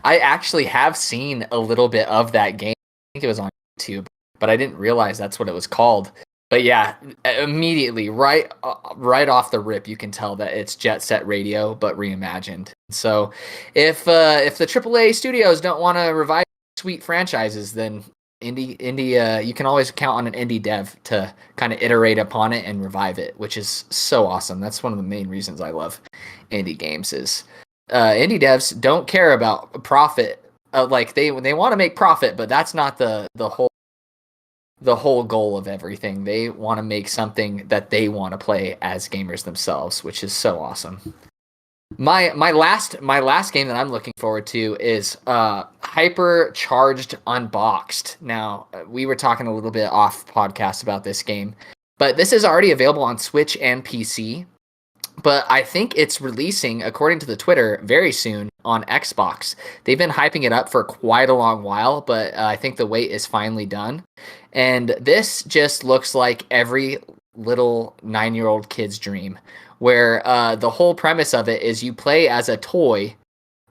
I actually have seen a little bit of that game. I think it was on YouTube, but I didn't realize that's what it was called. But yeah, immediately, right off the rip, you can tell that it's Jet Set Radio, but reimagined. So, if the AAA studios don't want to revive sweet franchises, then indie, you can always count on an indie dev to kind of iterate upon it and revive it, which is so awesome. That's one of the main reasons I love indie games. Is indie devs don't care about profit. Like they want to make profit, but that's not the whole goal of everything. They want to make something that they want to play as gamers themselves, which is so awesome. My last game that I'm looking forward to is Hypercharged Unboxed. Now, we were talking a little bit off podcast about this game, but this is already available on Switch and PC. But I think it's releasing, according to the Twitter, very soon on Xbox. They've been hyping it up for quite a long while, but I think the wait is finally done. And this just looks like every little 9-year-old kid's dream, where the whole premise of it is you play as a toy,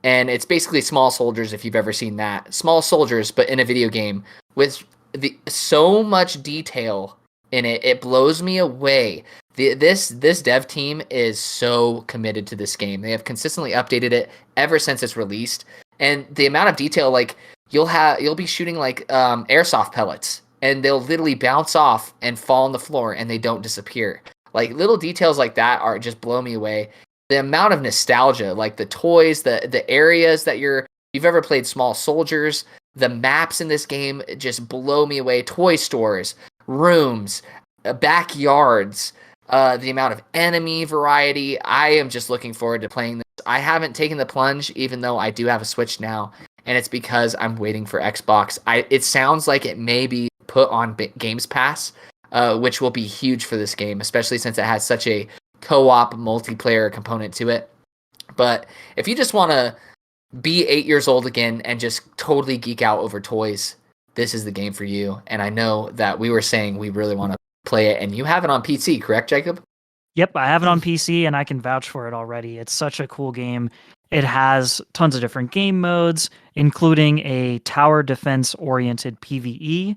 and it's basically Small Soldiers, if you've ever seen that. Small Soldiers, but in a video game with so much detail in it. It blows me away. This dev team is so committed to this game. They have consistently updated it ever since it's released, and the amount of detail, like you'll be shooting like airsoft pellets, and they'll literally bounce off and fall on the floor, and they don't disappear. Like little details like that are just blow me away. The amount of nostalgia, like the toys, the areas that you've ever played Small Soldiers, the maps in this game just blow me away. Toy stores, rooms, backyards. The amount of enemy variety. I am just looking forward to playing this. I haven't taken the plunge, even though I do have a Switch now, and it's because I'm waiting for Xbox. It sounds like it may be put on Games Pass, which will be huge for this game, especially since it has such a co-op multiplayer component to it. But if you just want to be 8 years old again and just totally geek out over toys, this is the game for you. And I know that we were saying we really want to play it, and you have it on PC, correct, Jacob? Yep, I have it on PC, and I can vouch for it already. It's such a cool game. It has tons of different game modes, including a tower defense-oriented PvE,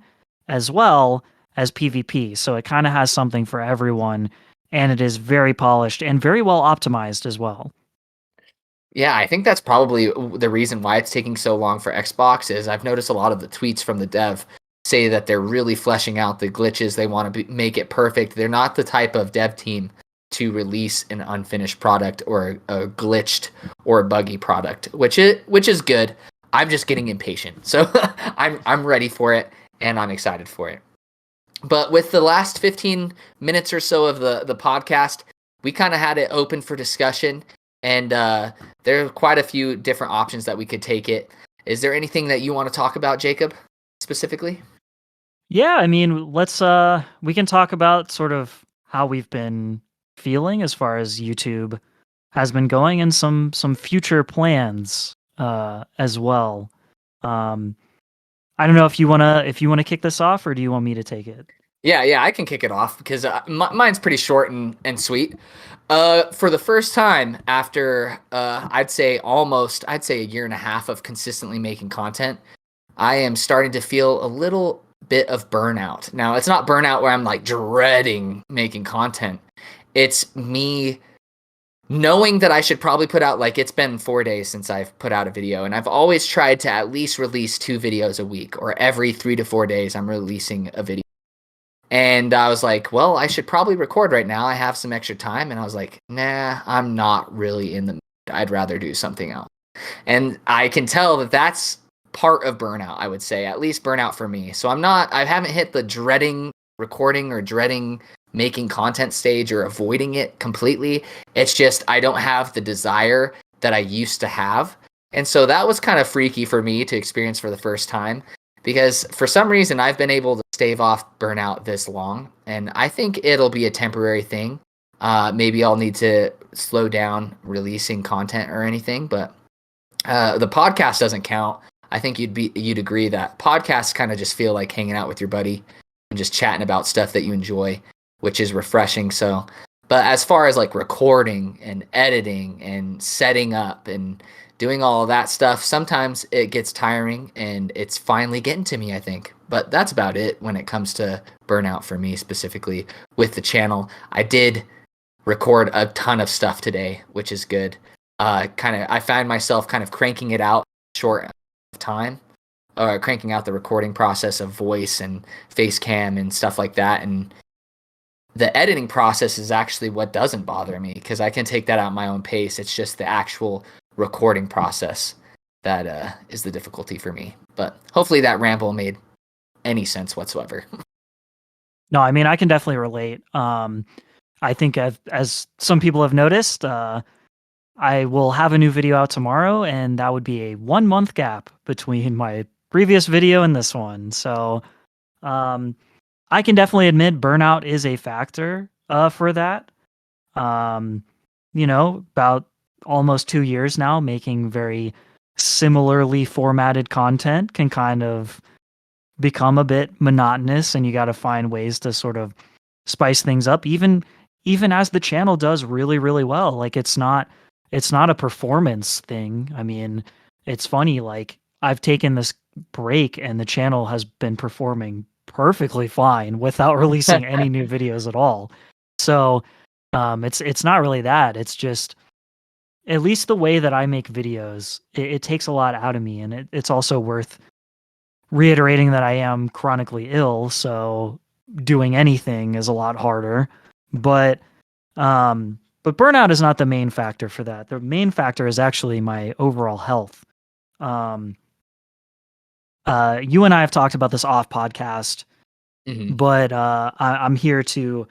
as well as PvP. So it kind of has something for everyone, and it is very polished and very well optimized as well. Yeah, I think that's probably the reason why it's taking so long for Xbox. Is I've noticed a lot of the tweets from the dev say that they're really fleshing out the glitches. They want to make it perfect. They're not the type of dev team to release an unfinished product or a glitched or a buggy product, which is good. I'm just getting impatient. So I'm ready for it, and I'm excited for it. But with the last 15 minutes or so of the podcast, we kind of had it open for discussion, and there are quite a few different options that we could take it. Is there anything that you want to talk about, Jacob, specifically? Yeah, I mean, we can talk about sort of how we've been feeling as far as YouTube has been going, and some future plans as well. I don't know if you wanna kick this off, or do you want me to take it? Yeah, I can kick it off because mine's pretty short and sweet. For the first time after I'd say a year and a half of consistently making content, I am starting to feel a little bit of burnout. Now, it's not burnout where I'm like dreading making content. It's me knowing that I should probably put out, like, it's been 4 days since I've put out a video, and I've always tried to at least release 2 videos a week, or every 3 to 4 days I'm releasing a video. And I was like, well, I should probably record right now. I have some extra time. And I was like, nah, I'm not really in the mood. I'd rather do something else. And I can tell that that's part of burnout, I would say, at least burnout for me. So I haven't hit the dreading recording or dreading making content stage or avoiding it completely. It's just I don't have the desire that I used to have. And so that was kind of freaky for me to experience for the first time, because for some reason I've been able to stave off burnout this long. And I think it'll be a temporary thing. Maybe I'll need to slow down releasing content or anything, but the podcast doesn't count. I think you'd agree that podcasts kind of just feel like hanging out with your buddy and just chatting about stuff that you enjoy, which is refreshing. So, but as far as like recording and editing and setting up and doing all of that stuff, sometimes it gets tiring and it's finally getting to me, I think. But that's about it when it comes to burnout for me specifically with the channel. I did record a ton of stuff today, which is good. I find myself kind of cranking it out short of time, or cranking out the recording process of voice and face cam and stuff like that. And the editing process is actually what doesn't bother me, because I can take that at my own pace. It's just the actual recording process that is the difficulty for me. But hopefully that ramble made any sense whatsoever. No, I mean, I can definitely relate. I think as some people have noticed, I will have a new video out tomorrow, and that would be a 1 month gap between my previous video and this one. So, I can definitely admit burnout is a factor for that. About almost 2 years now, making very similarly formatted content can kind of become a bit monotonous, and you got to find ways to sort of spice things up, even as the channel does really, really well. Like it's not a performance thing. I mean, it's funny, like I've taken this break and the channel has been performing perfectly fine without releasing any new videos at all. So, it's not really that. It's just, at least the way that I make videos, it takes a lot out of me, and it's also worth reiterating that I am chronically ill, so doing anything is a lot harder. But burnout is not the main factor for that. The main factor is actually my overall health. You and I have talked about this off podcast, but I'm here to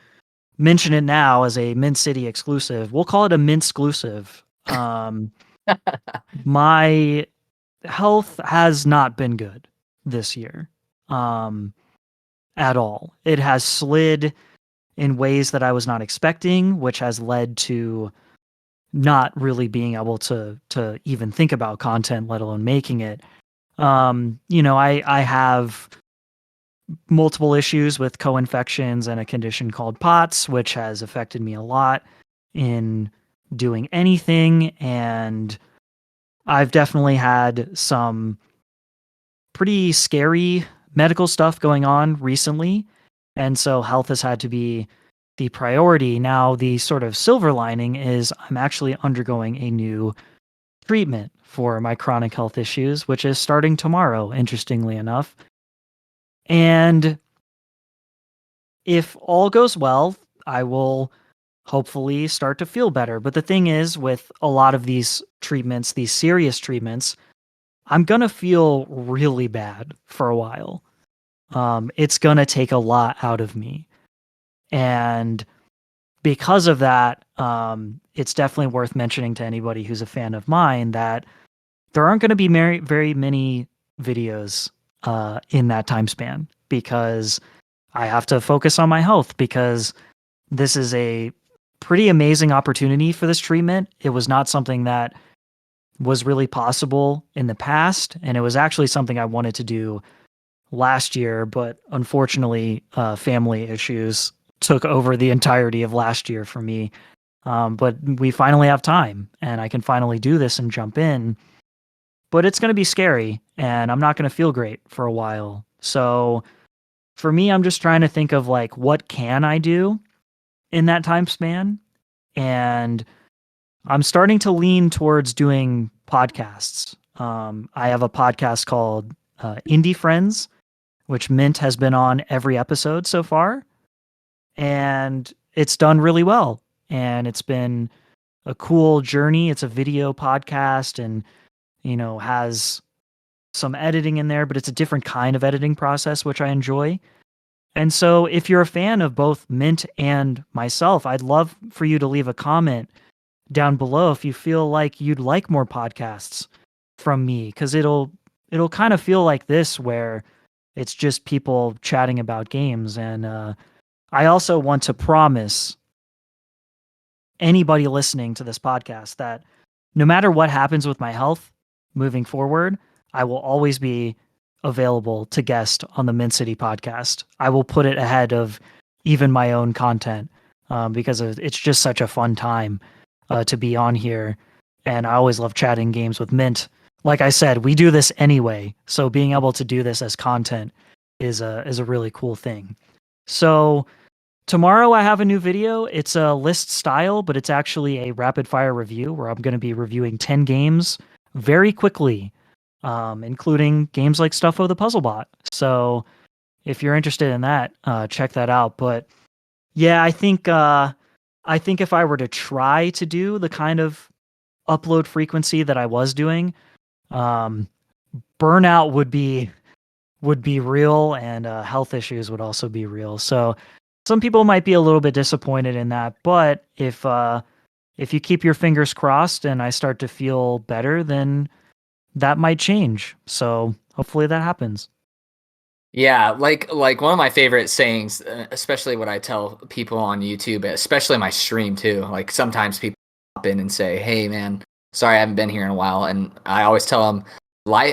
mention it now as a Mint City exclusive. We'll call it a Mint exclusive. My health has not been good this year, at all. It has slid in ways that I was not expecting, which has led to not really being able to even think about content, let alone making it. I have multiple issues with co-infections and a condition called POTS, which has affected me a lot in doing anything. And I've definitely had some pretty scary medical stuff going on recently. And so health has had to be the priority. Now, the sort of silver lining is I'm actually undergoing a new treatment for my chronic health issues, which is starting tomorrow, interestingly enough. And if all goes well, I will hopefully start to feel better. But the thing is, with a lot of these treatments, these serious treatments, I'm going to feel really bad for a while. It's going to take a lot out of me. And because of that, it's definitely worth mentioning to anybody who's a fan of mine that there aren't going to be very many videos in that time span, because I have to focus on my health, because this is a pretty amazing opportunity for this treatment. It was not something that was really possible in the past, and it was actually something I wanted to do last year, but unfortunately, family issues took over the entirety of last year for me. But we finally have time, and I can finally do this and jump in. But it's going to be scary, and I'm not going to feel great for a while. So for me, I'm just trying to think of like, what can I do in that time span? And I'm starting to lean towards doing podcasts. I have a podcast called Indie Friends, which Mint has been on every episode so far. And it's done really well. And it's been a cool journey. It's a video podcast and, has some editing in there, but it's a different kind of editing process, which I enjoy. And so if you're a fan of both Mint and myself, I'd love for you to leave a comment down below if you feel like you'd like more podcasts from me, because it'll kind of feel like this where it's just people chatting about games. And I also want to promise anybody listening to this podcast that no matter what happens with my health moving forward, I will always be available to guest on the Mint City podcast. I will put it ahead of even my own content because it's just such a fun time to be on here. And I always love chatting games with Mint. Like I said, we do this anyway, so being able to do this as content is a really cool thing. So tomorrow I have a new video. It's a list style, but it's actually a rapid fire review where I'm going to be reviewing 10 games very quickly, including games like Stuffo the Puzzle Bot. So if you're interested in that, check that out. But yeah, I think if I were to try to do the kind of upload frequency that I was doing, burnout would be real, and health issues would also be real. So some people might be a little bit disappointed in that, but if you keep your fingers crossed and I start to feel better, then that might change. So hopefully that happens. Yeah, like one of my favorite sayings, especially what I tell people on YouTube, especially my stream too. Like sometimes people pop in and say, "Hey man, sorry I haven't been here in a while," and I always tell them,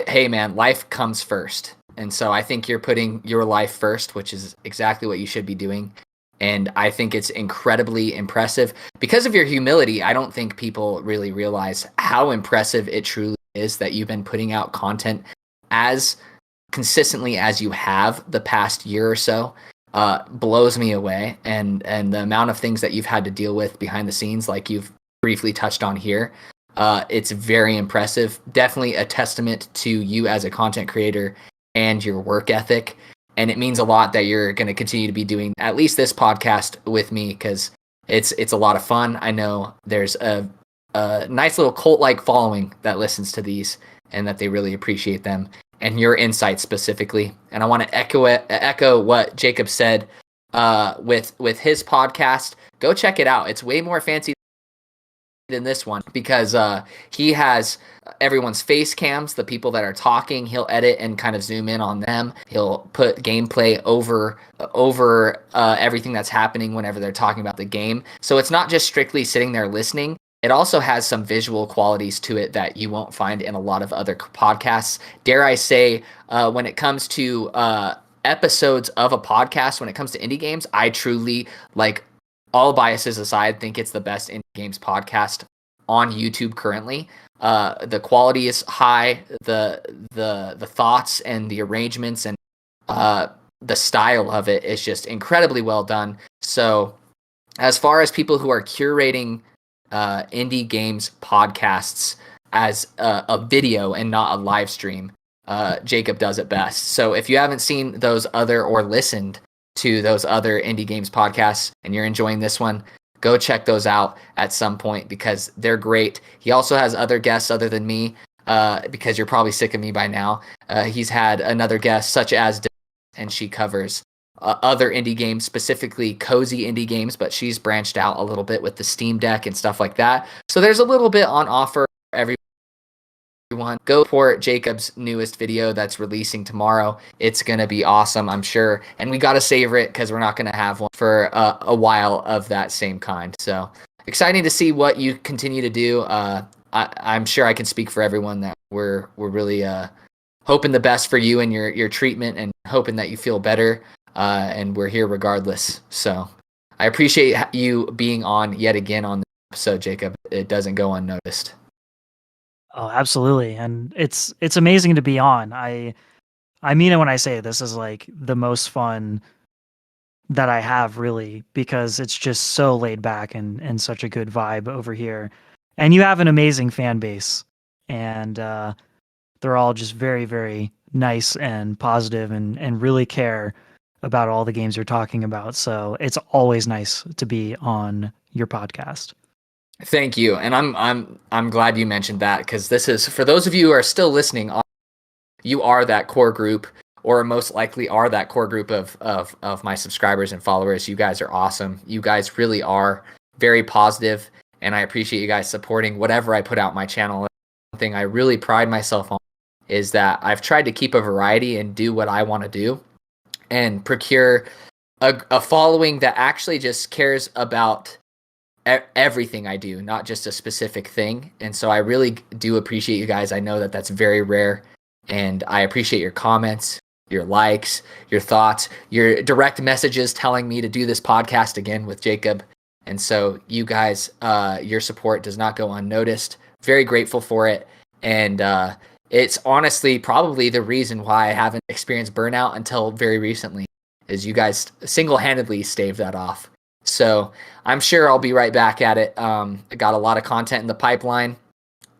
"Hey man, life comes first." And so I think you're putting your life first, which is exactly what you should be doing. And I think it's incredibly impressive because of your humility. I don't think people really realize how impressive it truly is that you've been putting out content as consistently as you have the past year or so. Blows me away, and the amount of things that you've had to deal with behind the scenes, like you've briefly touched on here, it's very impressive. Definitely a testament to you as a content creator and your work ethic. And it means a lot that you're going to continue to be doing at least this podcast with me, because it's a lot of fun. I know there's a nice little cult-like following that listens to these and that they really appreciate them and your insights specifically. And I want to echo what Jacob said with his podcast. Go check it out. It's way more fancy than this one because he has everyone's face cams, the people that are talking. He'll edit and kind of zoom in on them. He'll put gameplay over everything that's happening whenever they're talking about the game. So it's not just strictly sitting there listening. It also has some visual qualities to it that you won't find in a lot of other podcasts. Dare I say, when it comes to episodes of a podcast, when it comes to indie games, I truly, like, all biases aside, think it's the best indie games podcast on YouTube currently. The quality is high. The thoughts and the arrangements and the style of it is just incredibly well done. So as far as people who are curating indie games podcasts as a video and not a live stream, Jacob does it best. So if you haven't seen those other or listened to those other indie games podcasts and you're enjoying this one, go check those out at some point because they're great. He also has other guests other than me, because you're probably sick of me by now. He's had another guest such as and she covers other indie games, specifically cozy indie games, but she's branched out a little bit with the Steam Deck and stuff like that. So there's a little bit on offer for everyone. Go support Jacob's newest video that's releasing tomorrow. It's going to be awesome, I'm sure. And we got to savor it because we're not going to have one for a while of that same kind. So exciting to see what you continue to do. I'm sure I can speak for everyone that we're really hoping the best for you and your treatment and hoping that you feel better. And we're here regardless. So I appreciate you being on yet again on the episode, Jacob. It doesn't go unnoticed. Oh, absolutely. And it's amazing to be on. I mean it when I say this is like the most fun that I have, really, because it's just so laid back and such a good vibe over here. And you have an amazing fan base, and they're all just very, very nice and positive and really care about all the games you're talking about. So it's always nice to be on your podcast. Thank you, and I'm glad you mentioned that, because this is for those of you who are still listening. You are that core group, or most likely are that core group of my subscribers and followers. You guys are awesome. You guys really are very positive, and I appreciate you guys supporting whatever I put out my channel. One thing I really pride myself on is that I've tried to keep a variety and do what I want to do, and procure a following that actually just cares about everything I do, not just a specific thing. And so I really do appreciate you guys. I know that that's very rare, and I appreciate your comments, your likes, your thoughts, your direct messages telling me to do this podcast again with Jacob. And so you guys, your support does not go unnoticed. Very grateful for it. And it's honestly probably the reason why I haven't experienced burnout until very recently, is you guys single-handedly staved that off. So I'm sure I'll be right back at it. I got a lot of content in the pipeline,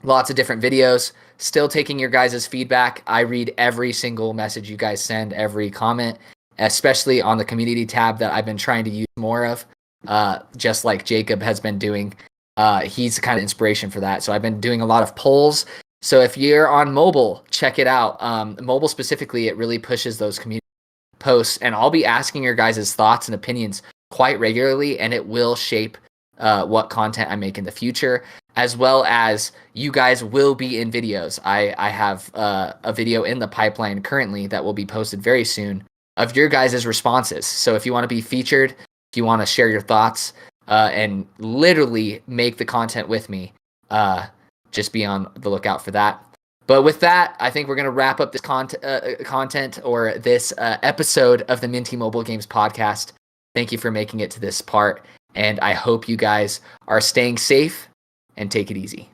lots of different videos, still taking your guys' feedback. I read every single message you guys send, every comment, especially on the community tab that I've been trying to use more of, just like Jacob has been doing. He's the kind of inspiration for that. So I've been doing a lot of polls. So if you're on mobile, check it out. Mobile specifically, it really pushes those community posts, and I'll be asking your guys' thoughts and opinions quite regularly, and it will shape what content I make in the future, as well as you guys will be in videos. I have a video in the pipeline currently that will be posted very soon of your guys' responses. So if you want to be featured, if you want to share your thoughts and literally make the content with me, just be on the lookout for that. But with that, I think we're going to wrap up this content or this episode of the Minty Mobile Games podcast. Thank you for making it to this part, and I hope you guys are staying safe and take it easy.